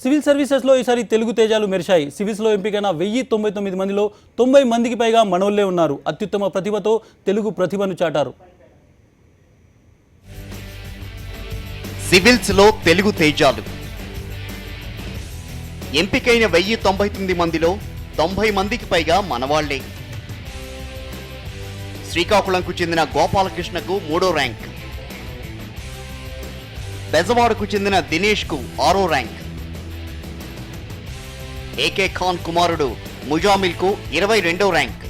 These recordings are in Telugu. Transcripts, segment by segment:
సివిల్ సర్వీసెస్లో ఈసారి తెలుగు తేజాలు మెరిశాయి. సివిల్స్లో ఎంపికైన 1099 మందిలో 90 మందికి పైగా మనోళ్లే ఉన్నారు. అత్యుత్తమ ప్రతిభతో తెలుగు ప్రతిభను చాటారు. సివిల్స్లో తెలుగు తేజాలు ఎంపికైన 1099 మందిలో 90 మందికి పైగా మనవాళ్లే. శ్రీకాకుళంకు చెందిన గోపాలకృష్ణకు 3వ ర్యాంక్, బెజవాడకు చెందిన దినేష్కు 6వ ర్యాంక్, ఏకే ఖాన్ కుమారుడు ముజామిల్కు 22వ ర్యాంక్,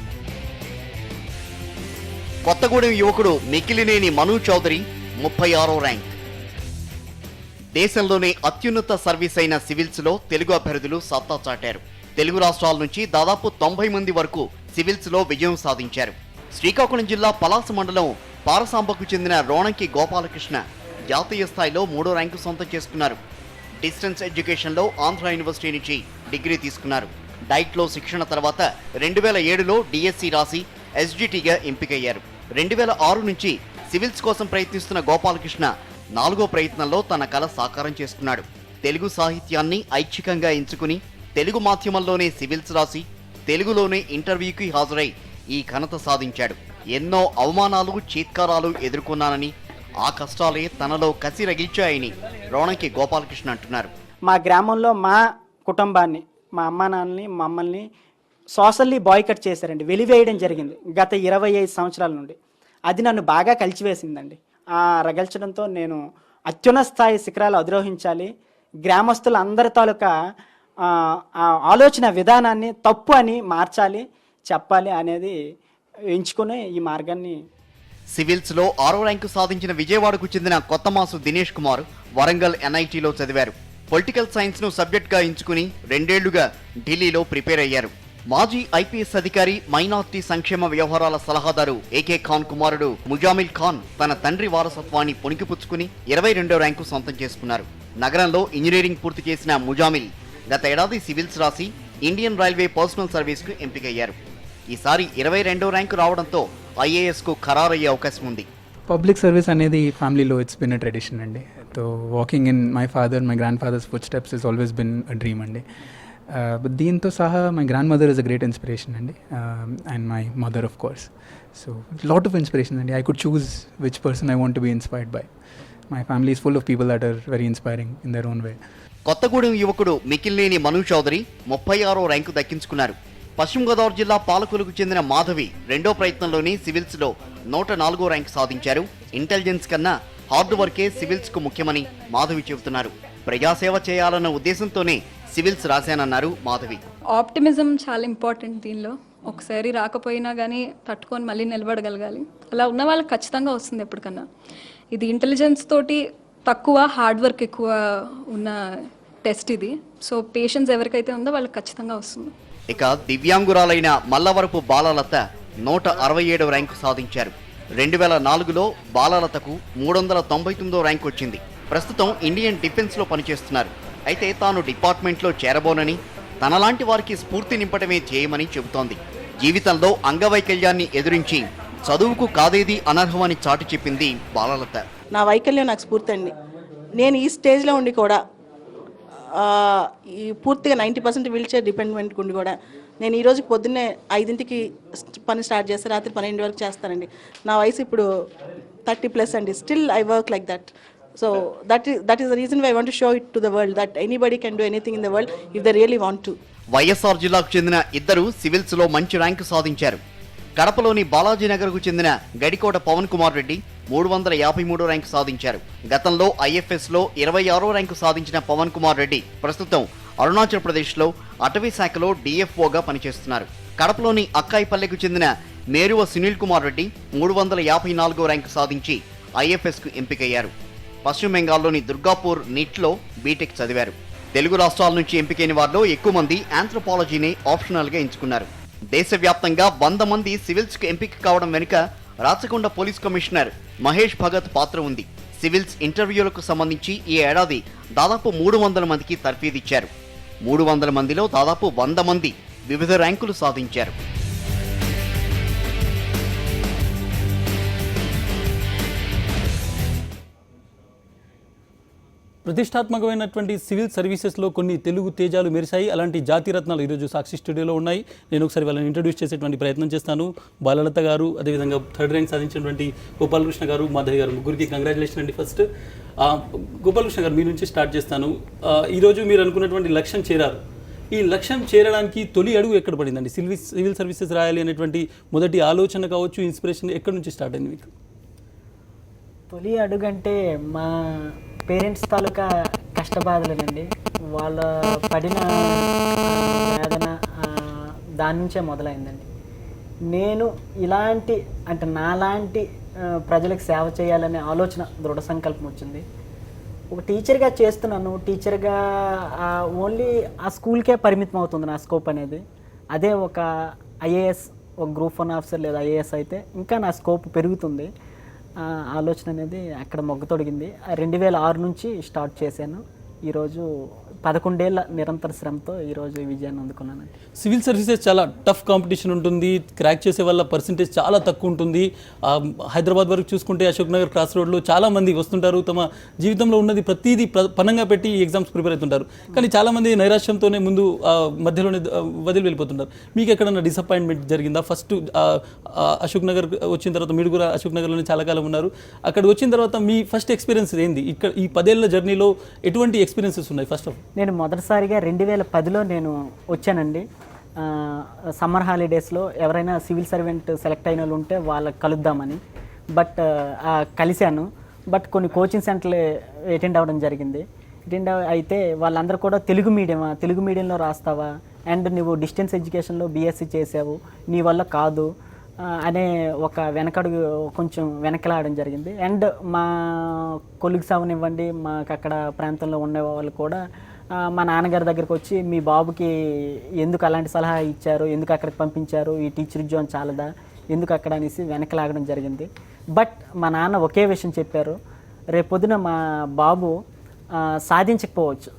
కొత్తగూడెం యువకుడు మికిలినేని మను చౌదరి 36వ ర్యాంక్. దేశంలోనే అత్యున్నత సర్వీస్ అయిన సివిల్స్లో తెలుగు అభ్యర్థులు సత్తా చాటారు. తెలుగు రాష్ట్రాల నుంచి దాదాపు 90 మంది వరకు సివిల్స్లో విజయం సాధించారు. శ్రీకాకుళం జిల్లా పలాస మండలం పారసాంబకు చెందిన రోణంకి గోపాలకృష్ణ జాతీయ స్థాయిలో 3వ ర్యాంకు సొంతం చేసుకున్నారు. డిస్టెన్స్ ఎడ్యుకేషన్లో ఆంధ్ర యూనివర్సిటీ నుంచి డిగ్రీ తీసుకున్నారు. డైట్లో శిక్షణ తర్వాత 2007లో డిఎస్సి రాసి ఎస్జిటిగా ఎంపికయ్యారు. 2006 నుంచి సివిల్స్ కోసం ప్రయత్నిస్తున్న గోపాలకృష్ణ 4వ ప్రయత్నంలో తన కల సాకారం చేసుకున్నాడు. తెలుగు సాహిత్యాన్ని ఐచ్ఛికంగా ఎంచుకుని తెలుగు మాధ్యమంలోనే సివిల్స్ రాసి తెలుగులోనే ఇంటర్వ్యూకి హాజరై ఈ ఘనత సాధించాడు. ఎన్నో అవమానాలు, చీత్కారాలు ఎదుర్కొన్నానని, ఆ కష్టాలే తనలో కసి రగిల్చాయని రోణంకి గోపాలకృష్ణ అంటున్నారు. మా గ్రామంలో మా కుటుంబాన్ని, మా అమ్మా నాన్నని, మమ్మల్ని సోషల్లీ బాయ్కట్ చేశారండి, వెలివేయడం జరిగింది గత 25 సంవత్సరాల నుండి. అది నన్ను బాగా కలిచివేసిందండి. ఆ రగల్చడంతో నేను అత్యున్నత స్థాయి శిఖరాలు అధిరోహించాలి, గ్రామస్తుల అందరి తాలూకా ఆలోచన విధానాన్ని తప్పు అని మార్చాలి, చెప్పాలి అనేది ఎంచుకుని ఈ మార్గాన్ని. సివిల్స్లో 6వ ర్యాంకు సాధించిన విజయవాడకు చెందిన కొత్తమాసు దినేష్ కుమార్ వరంగల్ ఎన్ఐటీలో చదివారు. పొలిటికల్ సైన్స్ను సబ్జెక్ట్గా ఎంచుకుని 2 ఏళ్లుగా ఢిల్లీలో ప్రిపేర్ అయ్యారు. మాజీ ఐపీఎస్ అధికారి, మైనార్టీ సంక్షేమ వ్యవహారాల సలహాదారు ఏకే ఖాన్ కుమారుడు ముజామిల్ ఖాన్ తన తండ్రి వారసత్వాన్ని పొణికిపుచ్చుకుని 22వ ర్యాంకు సొంతం చేసుకున్నారు. నగరంలో ఇంజనీరింగ్ పూర్తి చేసిన ముజామిల్ గత ఏడాది సివిల్స్ రాసి ఇండియన్ రైల్వే పర్సనల్ సర్వీస్కు ఎంపికయ్యారు. ఈసారి 22వ ర్యాంకు రావడంతో ఐఏఎస్కు ఖరారయ్యే అవకాశం ఉంది. పబ్లిక్ సర్వీస్ అనేది ఫ్యామిలీలో ఇట్స్ బిన్ అ ట్రెడిషన్ అండి. So walking in my grandfather's footsteps is always been a dream అండి. బట్ దీంతో సహా my grandmother is a great inspiration అండి, and my mother of course. So lot of inspiration అండి. I could choose which person I want to be inspired by. My family is full of people that are very inspiring in their own way. Kothagudem యువకుడు మికిలినేని మను చౌదరి 36వ ర్యాంకు దక్కించుకున్నారు. పశ్చిమ గోదావరి జిల్లా పాలకొలుకు చెందిన మాధవి 2వ ప్రయత్నంలోని సివిల్స్లో 104వ ర్యాంకు సాధించారు. ఇంటెలిజెన్స్ కన్నా హార్డ్ వర్కే సివిల్స్కు ముఖ్యమని మాధవి చెబుతున్నారు. ప్రజాసేవ చేయాలన్న ఉద్దేశంతోనే సివిల్స్ రాశానన్నారు మాధవి. ఆప్టిమిజం చాలా ఇంపార్టెంట్ దీనిలో. ఒకసారి రాకపోయినా కానీ తట్టుకొని మళ్ళీ నిలబడగలగాలి. అలా ఉన్న వాళ్ళకి ఖచ్చితంగా వస్తుంది ఎప్పటికన్నా. ఇది ఇంటెలిజెన్స్ తోటి తక్కువ, హార్డ్ వర్క్ ఎక్కువ ఉన్న టెస్ట్ ఇది. సో పేషెన్స్ ఎవరికైతే ఉందో వాళ్ళకి ఖచ్చితంగా వస్తుంది. ఇక దివ్యాంగురాలైన మల్లవరపు బాలలత 167వ ర్యాంకు సాధించారు. 2004లో బాలలతకు 399వ ర్యాంకు వచ్చింది. ప్రస్తుతం ఇండియన్ డిఫెన్స్లో పనిచేస్తున్నారు. అయితే తాను డిపార్ట్మెంట్లో చేరబోనని, తనలాంటి వారికి స్ఫూర్తి నింపడమే చేయమని చెబుతోంది. జీవితంలో అంగవైకల్యాన్ని ఎదురించి చదువుకు కాదేది అనర్హమని చాటి చెప్పింది బాలలత. నా వైకల్యం నాకు స్ఫూర్తి అండి. నేను ఈ స్టేజ్లో ఉండి కూడా ఈ పూర్తిగా 90% వీల్ చైర్ డిపెండెంట్ ఉండి కూడా నేను ఈరోజు పొద్దున్నే 5ంటికి పని స్టార్ట్ చేస్తే రాత్రి 12 వరకు చేస్తానండి. నా వయసు ఇప్పుడు 30+ అండి. Still I work like that. So that is the reason why I want to show it to the world that anybody can do anything in the world if they really want to. YSR జిల్లాకు చెందిన ఇద్దరు సివిల్స్లో మంచి ర్యాంకు సాధించారు. కడపలోని బాలాజీనగర్కు చెందిన గడికోట పవన్ కుమార్ రెడ్డి 353వ ర్యాంకు సాధించారు. గతంలో ఐఎఫ్ఎస్లో 26వ ర్యాంకు సాధించిన పవన్ కుమార్ రెడ్డి ప్రస్తుతం అరుణాచల్ ప్రదేశ్లో అటవీ శాఖలో డిఎఫ్ఓగా పనిచేస్తున్నారు. కడపలోని అక్కాయిపల్లెకు చెందిన మేరువ సునీల్ కుమార్ రెడ్డి 354వ ర్యాంకు సాధించి ఐఎఫ్ఎస్కు ఎంపికయ్యారు. పశ్చిమ బెంగాల్లోని దుర్గాపూర్ నీట్లో బీటెక్ చదివారు. తెలుగు రాష్ట్రాల నుంచి ఎంపికైన వారిలో ఎక్కువ మంది ఆంథ్రోపాలజీని ఆప్షనల్గా ఎంచుకున్నారు. దేశవ్యాప్తంగా 100 మంది సివిల్స్కు ఎంపిక కావడం వెనుక రాచకొండ పోలీస్ కమిషనర్ మహేష్ భగత్ పాత్ర ఉంది. సివిల్స్ ఇంటర్వ్యూలకు సంబంధించి ఈ ఏడాది దాదాపు 300 మందికి తర్ఫీదిచ్చారు. 300 మందిలో దాదాపు 100 మంది వివిధ ర్యాంకులు సాధించారు. ప్రతిష్టాత్మకమైనటువంటి సివిల్ సర్వీసెస్లో కొన్ని తెలుగు తేజాలు మెరిశాయి. అలాంటి జాతి రత్నాలు ఈరోజు సాక్షి స్టూడియోలో ఉన్నాయి. నేను ఒకసారి వాళ్ళని ఇంట్రడ్యూస్ చేసేటువంటి ప్రయత్నం చేస్తాను. బాలలత గారు, అదేవిధంగా థర్డ్ ర్యాంక్ సాధించినటువంటి గోపాలకృష్ణ గారు, మాధవి గారు, ముగ్గురికి కంగ్రాచులేషన్ అండి. ఫస్ట్ గోపాలకృష్ణ గారు మీ నుంచి స్టార్ట్ చేస్తాను. ఈరోజు మీరు అనుకున్నటువంటి లక్ష్యం చేరారు. ఈ లక్ష్యం చేరడానికి తొలి అడుగు ఎక్కడ పడిందండి? సివిల్ సర్వీసెస్ రాయాలి అనేటువంటి మొదటి ఆలోచన కావచ్చు, ఇన్స్పిరేషన్ ఎక్కడి నుంచి స్టార్ట్ అయింది మీకు? తొలి అడుగంటే మా పేరెంట్స్ తాలూకా కష్టబాధలేనండి. వాళ్ళ పడిన వేదన దాని నుంచే మొదలైందండి. నేను ఇలాంటి అంటే నాలాంటి ప్రజలకు సేవ చేయాలనే ఆలోచన, దృఢ సంకల్పం వచ్చింది. ఒక టీచర్గా చేస్తున్నాను. టీచర్గా ఓన్లీ ఆ స్కూల్కే పరిమితం అవుతుంది నా స్కోప్ అనేది. అదే ఒక ఐఏఎస్, ఒక గ్రూప్ 1 ఆఫీసర్ లేదా ఐఏఎస్ అయితే ఇంకా నా స్కోప్ పెరుగుతుంది. ఆలోచన అనేది అక్కడ మొగ్గతొడిగింది. 2006 నుంచి స్టార్ట్ చేశాను. ఈరోజు 11 ఏళ్ల నిరంతర శ్రమతో ఈరోజు ఈ విజయాన్ని అందుకున్నానండి. సివిల్ సర్వీసెస్ చాలా టఫ్ కాంపిటీషన్ ఉంటుంది. క్రాక్ చేసే వాళ్ళ పర్సంటేజ్ చాలా తక్కువ ఉంటుంది. హైదరాబాద్ వరకు చూసుకుంటే అశోక్ నగర్ క్రాస్ రోడ్లో చాలామంది వస్తుంటారు. తమ జీవితంలో ఉన్నది ప్రతిదీ పనంగా పెట్టి ఈ ఎగ్జామ్స్ ప్రిపేర్ అవుతుంటారు. కానీ చాలామంది నైరాశ్యంతోనే ముందు మధ్యలోనే వదిలి వెళ్ళిపోతుంటారు. మీకు ఎక్కడన్నా డిసప్పాయింట్మెంట్ జరిగిందా? ఫస్ట్ అశోక్ నగర్ వచ్చిన తర్వాత మీరు కూడా అశోక్ నగర్లోనే చాలా కాలం ఉన్నారు. అక్కడికి వచ్చిన తర్వాత మీ ఫస్ట్ ఎక్స్పీరియన్స్ ఏంది? ఇక్కడ ఈ 10 ఏళ్ల జర్నీలో ఎటువంటి ఎక్స్పీరియన్సెస్ ఉన్నాయి? ఫస్ట్ ఆఫ్ నేను మొదటిసారిగా 2010లో నేను వచ్చానండి. సమ్మర్ హాలిడేస్లో ఎవరైనా సివిల్ సర్వెంట్ సెలెక్ట్ అయిన వాళ్ళు ఉంటే వాళ్ళకి కలుద్దామని. బట్ కలిశాను. బట్ కొన్ని కోచింగ్ సెంటర్లు అటెండ్ అవ్వడం జరిగింది. అయితే వాళ్ళందరూ కూడా తెలుగు మీడియంలో రాస్తావా, అండ్ నువ్వు డిస్టెన్స్ ఎడ్యుకేషన్లో బీఎస్సీ చేసావు, నీ వల్ల కాదు అనే ఒక వెనకడుగు కొంచెం వెనకలాడడం జరిగింది. అండ్ మా కొలీగ్స్ అవనివ్వండి, మాకు అక్కడ ప్రాంతంలో ఉండే వాళ్ళు కూడా మా నాన్నగారి దగ్గరికి వచ్చి మీ బాబుకి ఎందుకు అలాంటి సలహా ఇచ్చారు, ఎందుకు అక్కడికి పంపించారు, ఈ టీచర్ ఉద్యోగం చాలదా, ఎందుకు అక్కడ అనేసి వెనకలాగడం జరిగింది. బట్ మా నాన్న ఒకే విషయం చెప్పారు, రేపొద్దున మా బాబు సాధించకపోవచ్చు,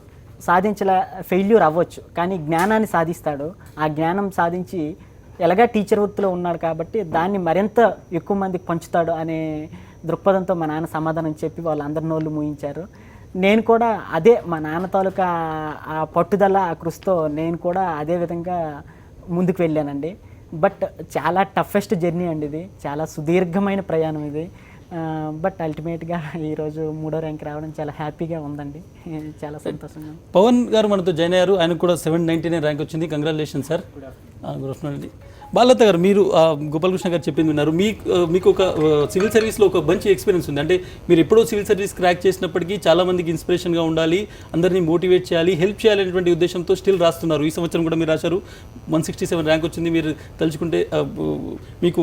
ఫెయిల్యూర్ అవ్వచ్చు, కానీ జ్ఞానాన్ని సాధిస్తాడు. ఆ జ్ఞానం సాధించి ఎలాగా టీచర్ వృత్తిలో ఉన్నాడు కాబట్టి దాన్ని మరింత ఎక్కువ మందికి పంచుతాడు అనే దృక్పథంతో మా నాన్న సమాధానం చెప్పి వాళ్ళందరి నోళ్ళు మూయించారు. నేను కూడా అదే మా నాన్న తాలూకా ఆ పట్టుదల, ఆ కృషితో నేను కూడా అదే విధంగా ముందుకు వెళ్ళానండి. బట్ చాలా టఫెస్ట్ జర్నీ అండి ఇది, చాలా సుదీర్ఘమైన ప్రయాణం ఇది. బట్ అల్టిమేట్గా ఈరోజు 3వ ర్యాంక్ రావడం చాలా హ్యాపీగా ఉందండి, చాలా సంతోషంగా. పవన్ గారు మనతో జాయిన్ అయ్యారు. ఆయనకు కూడా 799 ర్యాంక్ వచ్చింది. Congratulation sir. గుడ్ ఆఫ్టర్నూన్ అండి. బాలలత గారు, మీరు గోపాలకృష్ణ గారు చెప్పింది విన్నారు. మీకు ఒక సివిల్ సర్వీస్లో ఒక మంచి ఎక్స్పీరియన్స్ ఉంది. అంటే మీరు ఎప్పుడో సివిల్ సర్వీస్ క్రాక్ చేసినప్పటికీ చాలామందికి ఇన్స్పిరేషన్గా ఉండాలి, అందరినీ మోటివేట్ చేయాలి, హెల్ప్ చేయాలనేటువంటి ఉద్దేశంతో స్టిల్ రాస్తున్నారు. ఈ సంవత్సరం కూడా మీరు రాశారు. 167 ర్యాంక్ వచ్చింది. మీరు తలుచుకుంటే మీకు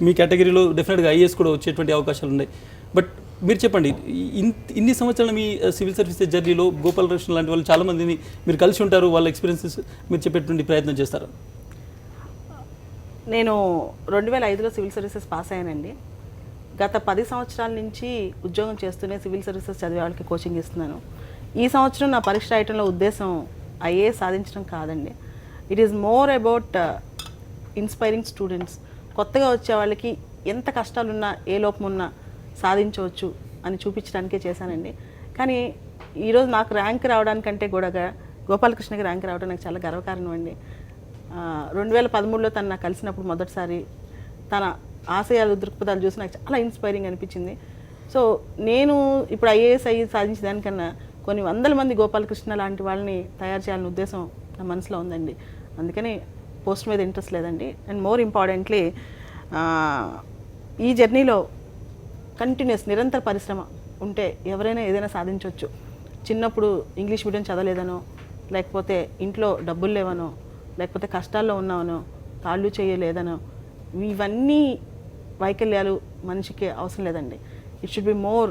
మీ కేటగిరీలో డెఫినెట్గా ఐఏఎస్ కూడా వచ్చేటువంటి అవకాశాలు ఉన్నాయి. బట్ మీరు చెప్పండి, ఇన్ని సంవత్సరాల మీ సివిల్ సర్వీసెస్ జర్నీలో గోపాలకృష్ణ లాంటి వాళ్ళు చాలామందిని మీరు కలిసి ఉంటారు. వాళ్ళ ఎక్స్పీరియన్సెస్ మీరు చెప్పేటువంటి ప్రయత్నం చేస్తారా? నేను 2005లో సివిల్ సర్వీసెస్ పాస్ అయ్యానండి. గత 10 సంవత్సరాల నుంచి ఉద్యోగం చేస్తూనే సివిల్ సర్వీసెస్ చదివే వాళ్ళకి కోచింగ్ ఇస్తున్నాను. ఈ సంవత్సరం నా పరీక్ష రాయటంలో ఉద్దేశం ఐఏఎస్ సాధించడం కాదండి. It is more about inspiring students. కొత్తగా వచ్చే వాళ్ళకి ఎంత కష్టాలున్నా, ఏ లోపం ఉన్నా సాధించవచ్చు అని చూపించడానికే చేశానండి. కానీ ఈరోజు నాకు ర్యాంక్ రావడానికంటే కూడా గోపాలకృష్ణకి ర్యాంక్ రావడం నాకు చాలా గర్వకారణం అండి. 2013లో తను నాకు కలిసినప్పుడు మొదటిసారి తన ఆశయాలు, దృక్పథాలు చూసి నాకు చాలా ఇన్స్పైరింగ్ అనిపించింది. సో నేను ఇప్పుడు ఐఏఎస్ సాధించేదానికన్నా కొన్ని వందల మంది గోపాలకృష్ణ లాంటి వాళ్ళని తయారు చేయాలనే ఉద్దేశం నా మనసులో ఉందండి. అందుకని పోస్ట్ మీద ఇంట్రెస్ట్ లేదండి. అండ్ మోర్ ఇంపార్టెంట్లీ ఈ జర్నీలో కంటిన్యూస్ నిరంతర పరిశ్రమ ఉంటే ఎవరైనా ఏదైనా సాధించవచ్చు. చిన్నప్పుడు ఇంగ్లీష్ మీడియం చదవలేదనో, లేకపోతే ఇంట్లో డబ్బులు లేవనో, లేకపోతే కష్టాల్లో ఉన్నామనో, తాళ్ళు చేయలేదనో, ఇవన్నీ వైకల్యాలు మనిషికి అవసరం లేదండి. ఇట్ షుడ్ బి మోర్,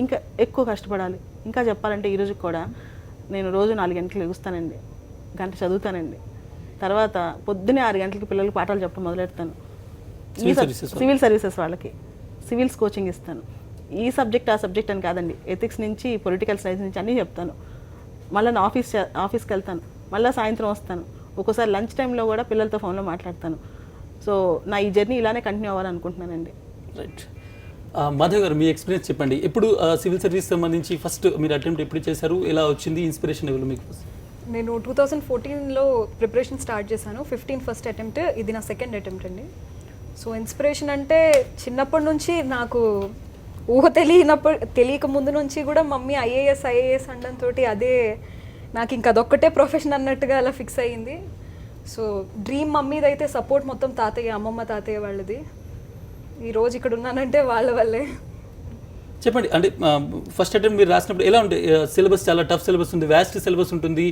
ఇంకా ఎక్కువ కష్టపడాలి. ఇంకా చెప్పాలంటే ఈరోజు కూడా నేను రోజు 4 గంటలకు లెగుస్తానండి, గంట చదువుతానండి. తర్వాత పొద్దున్నే 6 గంటలకి పిల్లలకి పాఠాలు చెప్పడం మొదలెడతాను. సివిల్ సర్వీసెస్ వాళ్ళకి సివిల్స్ కోచింగ్ ఇస్తాను. ఈ సబ్జెక్ట్ ఆ సబ్జెక్ట్ అని కాదండి, ఎథిక్స్ నుంచి పొలిటికల్ సైన్స్ నుంచి అన్నీ చెప్తాను. మళ్ళీ నా ఆఫీస్కి వెళ్తాను, మళ్ళీ సాయంత్రం వస్తాను. ఒక్కోసారి లంచ్ టైంలో కూడా పిల్లలతో ఫోన్లో మాట్లాడతాను. సో నా ఈ జర్నీ ఇలానే కంటిన్యూ అవ్వాలనుకుంటున్నానండి. రైట్. మాధవ్ గారు మీ ఎక్స్పీరియన్స్ చెప్పండి. ఎప్పుడు సివిల్ సర్వీస్ సంబంధించి ఫస్ట్ మీరు అటెంప్ట్ ఎప్పుడు చేశారు, ఎలా వచ్చింది, ఇన్స్పిరేషన్ ఎవరు మీకు? నేను 2014లో ప్రిపరేషన్ స్టార్ట్ చేశాను. 15 ఫస్ట్ అటెంప్ట్, ఇది నా సెకండ్ అటెంప్ట్ అండి. సో ఇన్స్పిరేషన్ అంటే చిన్నప్పటి నుంచి నాకు ఊహ తెలియక ముందు నుంచి కూడా మమ్మీ ఐఏఎస్ అనడంతో అదే నాకు ఇంకా అదొక్కటే ప్రొఫెషన్ అన్నట్టుగా అలా ఫిక్స్ అయ్యింది. సో డ్రీమ్ మమ్మీది అయితే సపోర్ట్ మొత్తం అమ్మమ్మ తాతయ్య వాళ్ళది. ఈరోజు ఇక్కడ ఉన్నానంటే వాళ్ళ వల్లే. చెప్పండి, అంటే ఫస్ట్ అటెంప్ట్ మీరు రాసినప్పుడు ఎలా ఉంటాయి? సిలబస్ చాలా టఫ్ సిలబస్ ఉంది, వ్యాస్ట్ సిలబస్ ఉంటుంది,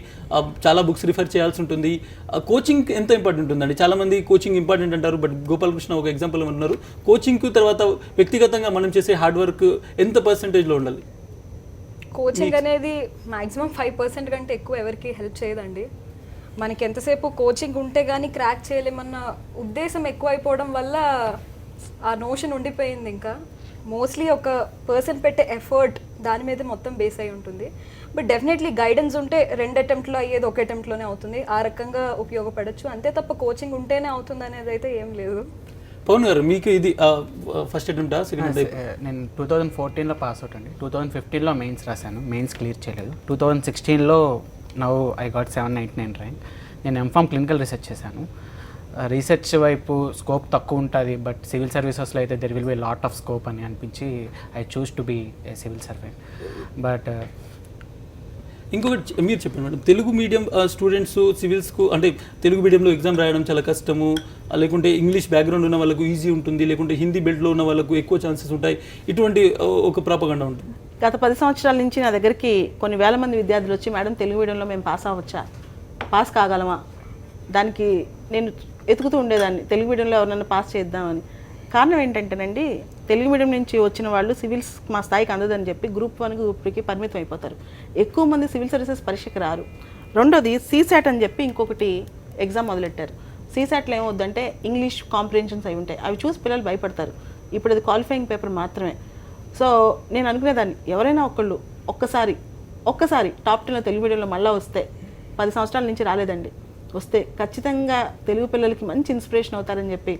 చాలా బుక్స్ రిఫర్ చేయాల్సి ఉంటుంది. కోచింగ్ ఎంత ఇంపార్టెంట్ ఉంటుందండి? చాలామంది కోచింగ్ ఇంపార్టెంట్ అంటారు, బట్ గోపాలకృష్ణ ఒక ఎగ్జాంపుల్ ఉన్నారు. కోచింగ్కు తర్వాత వ్యక్తిగతంగా మనం చేసే హార్డ్ వర్క్ ఎంత పర్సెంటేజ్లో ఉండాలి? కోచింగ్ అనేది మ్యాక్సిమం 5% కంటే ఎక్కువ ఎవరికి హెల్ప్ చేయదండి. మనకి ఎంతసేపు కోచింగ్ ఉంటే కానీ క్రాక్ చేయలేమన్న ఉద్దేశం ఎక్కువ అయిపోవడం వల్ల ఆ నోషన్ ఉండిపోయింది. ఇంకా మోస్ట్లీ ఒక పర్సన్ పెట్టే ఎఫర్ట్ దాని మీద మొత్తం బేస్ అయి ఉంటుంది. బట్ డెఫినెట్లీ గైడెన్స్ ఉంటే 2 అటెంప్ట్లో అయ్యేది 1 అటెంప్ట్లోనే అవుతుంది. ఆ రకంగా ఉపయోగపడచ్చు, అంతే తప్ప కోచింగ్ ఉంటేనే అవుతుంది అనేది అయితే ఏం లేదు. పవన్ గారు, మీకు ఇది ఫస్ట్ అటెంప్టా సెకండ్ అటెంప్ట్? నేను 2014లో పాస్ అవుట్ అండి. 2015లో మెయిన్స్ రాశాను, మెయిన్స్ క్లియర్ చేయలేదు. 2016లో నౌ ఐ గాట్ 799 ర్యాంక్. నేను ఎంఫామ్ క్లినికల్ రీసెర్చ్ చేశాను. రీసెర్చ్ వైపు స్కోప్ తక్కువ ఉంటుంది, బట్ సివిల్ సర్వీసెస్లో అయితే there will be lot of scope అని అనిపించి I chose to be a civil servant. But ఇంకొకటి మీరు చెప్పండి మేడం, తెలుగు మీడియం స్టూడెంట్స్ సివిల్స్కు అంటే తెలుగు మీడియంలో ఎగ్జామ్ రాయడం చాలా కష్టము, లేకుంటే ఇంగ్లీష్ బ్యాక్గ్రౌండ్ ఉన్న వాళ్ళకు ఈజీ ఉంటుంది, లేకుంటే హిందీ బెల్ట్లో ఉన్న వాళ్ళకు ఎక్కువ ఛాన్సెస్ ఉంటాయి, ఇటువంటి ఒక ప్రాపగండా ఉంటుంది. గత 10 సంవత్సరాల నుంచి నా దగ్గరికి కొన్ని వేల మంది విద్యార్థులు వచ్చి, మేడం తెలుగు మీడియంలో మేము పాస్ అవ్వచ్చా, పాస్ కాగలమా, దానికి నేను ఎతుకుతూ ఉండేదాన్ని తెలుగు మీడియంలో ఎవరినైనా పాస్ చేద్దామని. కారణం ఏంటంటేనండి, తెలుగు మీడియం నుంచి వచ్చిన వాళ్ళు సివిల్స్ మా స్థాయికి అందదని చెప్పి గ్రూప్ 1 గ్రూప్ 2కి పరిమితం అయిపోతారు. ఎక్కువ మంది సివిల్ సర్వీసెస్ పరీక్షకు రారు. రెండోది సీసాట్ అని చెప్పి ఇంకొకటి ఎగ్జామ్ మొదలెట్టారు. సీసాట్లో ఏమవుద్దంటే ఇంగ్లీష్ కాంప్రిహెన్షన్స్ అవి ఉంటాయి, అవి చూసి పిల్లలు భయపడతారు. ఇప్పుడు అది క్వాలిఫైయింగ్ పేపర్ మాత్రమే. సో నేను అనుకునేదాన్ని, ఎవరైనా ఒక్కసారి టాప్ 10లో తెలుగు మీడియంలో మళ్ళీ వస్తే, 10 సంవత్సరాల నుంచి రాలేదండి, వస్తే ఖచ్చితంగా తెలుగు పిల్లలకి మంచి ఇన్స్పిరేషన్ అవుతారని చెప్పి.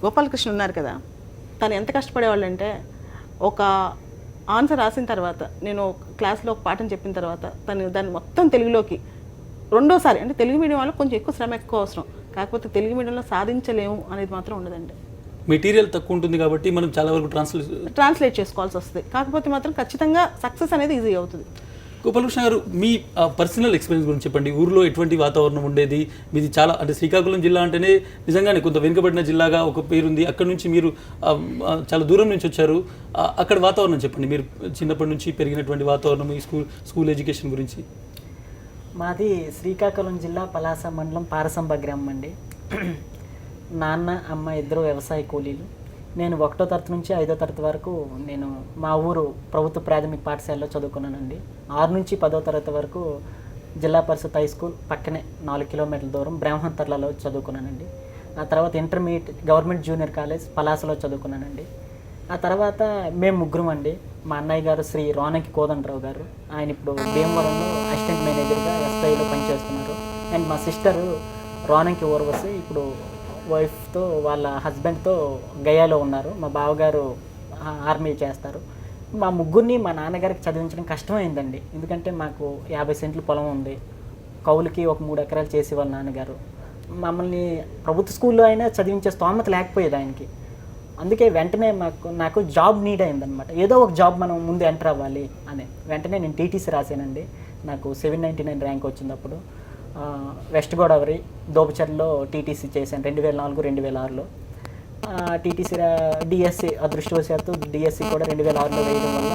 గోపాలకృష్ణ ఉన్నారు కదా, తను ఎంత కష్టపడేవాళ్ళు అంటే, ఒక ఆన్సర్ రాసిన తర్వాత, నేను క్లాస్లో ఒక పాఠం చెప్పిన తర్వాత తను దాన్ని మొత్తం తెలుగులోకి రెండోసారి, అంటే తెలుగు మీడియం వాళ్ళకి కొంచెం ఎక్కువ శ్రమ ఎక్కువ అవసరం, కాకపోతే తెలుగు మీడియంలో సాధించలేము అనేది మాత్రం ఉండదండి. మెటీరియల్ తక్కువ ఉంటుంది కాబట్టి మనం చాలా వరకు ట్రాన్స్లేట్ చేసుకోవాల్సి వస్తుంది, కాకపోతే మాత్రం ఖచ్చితంగా సక్సెస్ అనేది ఈజీ అవుతుంది. గోపాలకృష్ణ గారు, మీ పర్సనల్ ఎక్స్పీరియన్స్ గురించి చెప్పండి. ఊర్లో ఎటువంటి వాతావరణం ఉండేది? మీది చాలా అంటే శ్రీకాకుళం జిల్లా అంటేనే నిజంగానే కొంత వెనుకబడిన జిల్లాగా ఒక పేరుంది. అక్కడ నుంచి మీరు చాలా దూరం నుంచి వచ్చారు. అక్కడ వాతావరణం చెప్పండి, మీరు చిన్నప్పటి నుంచి పెరిగినటువంటి వాతావరణం, ఈ స్కూల్ ఎడ్యుకేషన్ గురించి. మాది శ్రీకాకుళం జిల్లా పలాస మండలం పారసంబ గ్రామం అండి. నాన్న అమ్మ ఇద్దరు వ్యవసాయ కూలీలు. నేను 1వ తరగతి నుంచి 5వ తరగతి వరకు నేను మా ఊరు ప్రభుత్వ ప్రాథమిక పాఠశాలలో చదువుకున్నానండి. 6 నుంచి 10వ తరగతి వరకు జిల్లా పరిషత్ హై స్కూల్ పక్కనే 4 కిలోమీటర్ల దూరం బ్రహ్మంతర్లలో చదువుకున్నానండి. ఆ తర్వాత ఇంటర్మీడియట్ గవర్నమెంట్ జూనియర్ కాలేజ్ పలాసలో చదువుకున్నానండి. ఆ తర్వాత మేము ముగ్గురం అండి. మా అన్నయ్య గారు శ్రీ రోనకి కోదండరావు గారు, ఆయన ఇప్పుడు భీమవరంలో అసిస్టెంట్ మేనేజర్గా ఎస్ఐలో పనిచేస్తున్నారు. అండ్ మా సిస్టరు రోనంకి ఊర్వశి ఇప్పుడు వైఫ్తో వాళ్ళ హస్బెండ్తో గయాలో ఉన్నారు. మా బావగారు ఆర్మీ చేస్తారు. మా ముగ్గురిని మా నాన్నగారికి చదివించడం కష్టమైందండి, ఎందుకంటే మాకు 50 సెంట్లు పొలం ఉంది, కౌలుకి ఒక 3 ఎకరాలు చేసి వాళ్ళ నాన్నగారు. మమ్మల్ని ప్రభుత్వ స్కూల్లో అయినా చదివించే స్తోమత లేకపోయేది ఆయనకి. అందుకే వెంటనే నాకు జాబ్ నీడ్ అయిందనమాట. ఏదో ఒక జాబ్ మనం ముందు ఎంటర్ అవ్వాలి అని వెంటనే నేను టీటీసీ రాశానండి. నాకు 799 ర్యాంక్ వచ్చింది అప్పుడు. వెస్ట్ గోదావరి దోబచర్లో టీటీసీ చేశాను 2004-2006లో. టీటీసీ డిఎస్సి అదృష్టవశాత్తు డిఎస్సి కూడా 2006లో వేయడం వల్ల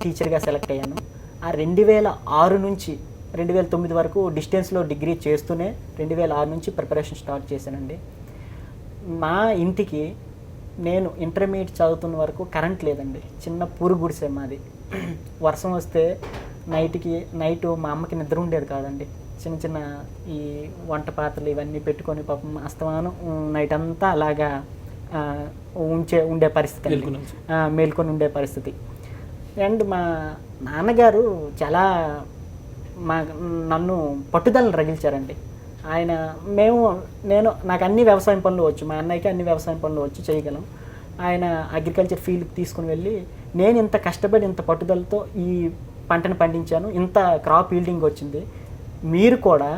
టీచర్గా సెలెక్ట్ అయ్యాను. ఆ 2006 నుంచి 2009 వరకు డిస్టెన్స్లో డిగ్రీ చేస్తూనే 2006 నుంచి ప్రిపరేషన్ స్టార్ట్ చేశానండి. మా ఇంటికి నేను ఇంటర్మీడియట్ చదువుతున్న వరకు కరెంట్ లేదండి. చిన్న పూరు గుడిసే మాది. వర్షం వస్తే నైట్ మా అమ్మకి నిద్ర ఉండేది కాదండి. చిన్న ఈ వంట పాత్రలు ఇవన్నీ పెట్టుకొని పాపం అస్తమానం నైట్ అంతా అలాగా ఉండే పరిస్థితి, మేల్కొని ఉండే పరిస్థితి. అండ్ మా నాన్నగారు చాలా నన్ను పట్టుదలను రగిల్చారండి. నాకు అన్ని వ్యవసాయం పనులు వచ్చు, మా అన్నయ్యకి అన్ని వ్యవసాయం పనులు వచ్చు, చేయగలం. ఆయన అగ్రికల్చర్ ఫీల్డ్కి తీసుకుని వెళ్ళి నేను ఇంత కష్టపడి ఇంత పట్టుదలతో ఈ పంటను పండించాను, ఇంత క్రాప్ ఈల్డింగ్ వచ్చింది, మీరు కూడా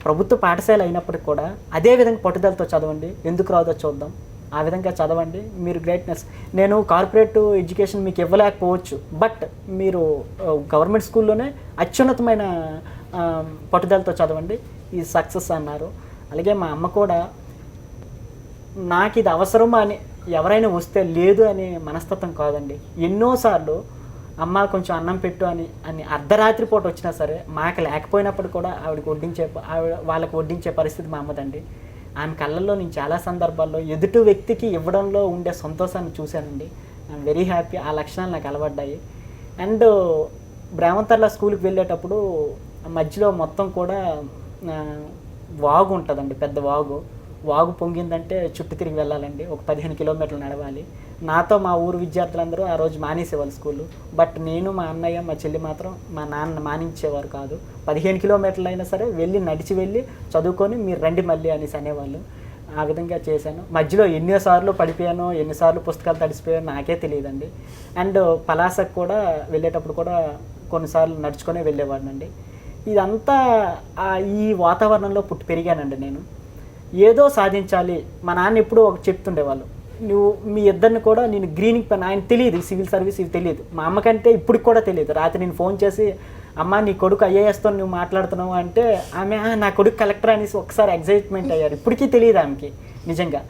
ప్రభుత్వ పాఠశాల అయినప్పటికి కూడా అదే విధంగా పట్టుదలతో చదవండి, ఎందుకు రాదో చూద్దాం, ఆ విధంగా చదవండి, మీరు గ్రేట్నెస్. నేను కార్పొరేట్ ఎడ్యుకేషన్ మీకు ఇవ్వలేకపోవచ్చు, బట్ మీరు గవర్నమెంట్ స్కూల్లోనే అత్యున్నతమైన పట్టుదలతో చదవండి, ఈ సక్సెస్ అన్నారు. అలాగే మా అమ్మ కూడా నాకు ఇది అవసరమా అని ఎవరైనా వస్తే లేదు అనే మనస్తత్వం కాదండి. ఎన్నోసార్లు అమ్మ కొంచెం అన్నం పెట్టు అని అర్ధరాత్రి పూట వచ్చినా సరే మాకు లేకపోయినప్పుడు కూడా వాళ్ళకి వడ్డించే పరిస్థితి మా అమ్మదండి. ఆమె కళ్ళల్లో నేను చాలా సందర్భాల్లో ఎదుటి వ్యక్తికి ఇవ్వడంలో ఉండే సంతోషాన్ని చూశానండి. I'm very happy. ఆ లక్షణాలు నాకు అలవడ్డాయి. అండ్ బ్రాహ్మణతర్ల స్కూల్కి వెళ్ళేటప్పుడు మధ్యలో మొత్తం కూడా వాగు ఉంటుందండి, పెద్ద వాగు పొంగిందంటే చుట్టూ తిరిగి వెళ్ళాలండి, ఒక 15 కిలోమీటర్లు నడవాలి. నాతో మా ఊరు విద్యార్థులందరూ ఆ రోజు మానేసేవాళ్ళు స్కూలు, బట్ నేను, మా అన్నయ్య, మా చెల్లి మాత్రం మా నాన్న మానించేవారు కాదు. 15 కిలోమీటర్లు అయినా సరే నడిచి వెళ్ళి చదువుకొని మీరు రండి మళ్ళీ అనేసి అనేవాళ్ళు. ఆ విధంగా చేశాను. మధ్యలో ఎన్నిసార్లు పడిపోయానో, ఎన్నిసార్లు పుస్తకాలు తడిసిపోయానో నాకే తెలియదండి. అండ్ పలాసకు కూడా వెళ్ళేటప్పుడు కూడా కొన్నిసార్లు నడుచుకునే వెళ్ళేవాడినండి. ఇదంతా ఈ వాతావరణంలో పుట్టి పెరిగానండి నేను. ఏదో సాధించాలి. మా నాన్న ఎప్పుడూ ఒకటి చెప్తుండేవాళ్ళు, నువ్వు మీ ఇద్దరిని కూడా నేను గ్రీనింగ్ పని, ఆయన తెలియదు సివిల్ సర్వీస్ ఇది తెలియదు, మా అమ్మకంటే ఇప్పటికి కూడా తెలియదు. రాత్రి నేను ఫోన్ చేసి అమ్మ నీ కొడుకు ఐఏఎస్తో నువ్వు మాట్లాడుతున్నావు అంటే ఆమె నా కొడుకు కలెక్టర్ అనేసి ఒకసారి ఎగ్జైట్మెంట్ అయ్యారు. ఇప్పటికీ తెలియదు ఆమెకి నిజంగా.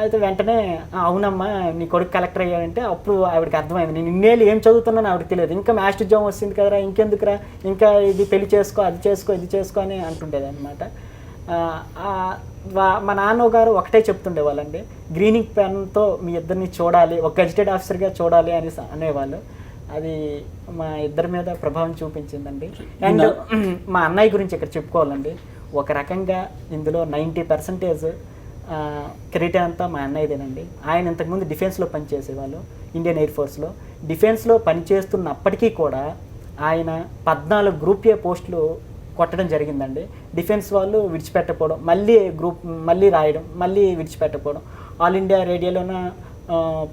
అయితే వెంటనే అవునమ్మా నీ కొడుకు కలెక్టర్ అయ్యాడంటే అప్పుడు ఆవిడకి అర్థమైంది. నేను ఇన్నేళ్ళు ఏం చదువుతున్నాను ఆవిడకి తెలియదు. ఇంకా మాస్టర్ జాబ్ వస్తుంది కదరా, ఇంకెందుకురా, ఇంకా ఇది పెళ్లి చేసుకో, అది చేసుకో, ఇది చేసుకో అని అంటుండేది అనమాట. మా నాన్నగారు ఒకటే చెప్తుండేవాళ్ళండి, గ్రీనింగ్ పెన్తో మీ ఇద్దరిని చూడాలి, ఒక గెజిటెడ్ ఆఫీసర్గా చూడాలి అని అనేవాళ్ళు. అది మా ఇద్దరి మీద ప్రభావం చూపించిందండి. అండ్ మా అన్నయ్య గురించి ఇక్కడ చెప్పుకోవాలండి. ఒక రకంగా ఇందులో 90% క్రెడిట్ అంతా మా అన్నయ్యదేనండి. ఆయన ఇంతకుముందు డిఫెన్స్లో పనిచేసేవాళ్ళు, ఇండియన్ ఎయిర్ ఫోర్స్లో. డిఫెన్స్లో పనిచేస్తున్నప్పటికీ కూడా ఆయన 14 గ్రూప్ ఏ పోస్టులు కొట్టడం జరిగిందండి. డిఫెన్స్ వాళ్ళు విడిచిపెట్టకపోవడం, మళ్ళీ రాయడం, మళ్ళీ విడిచిపెట్టకపోవడం. ఆల్ ఇండియా రేడియోలోన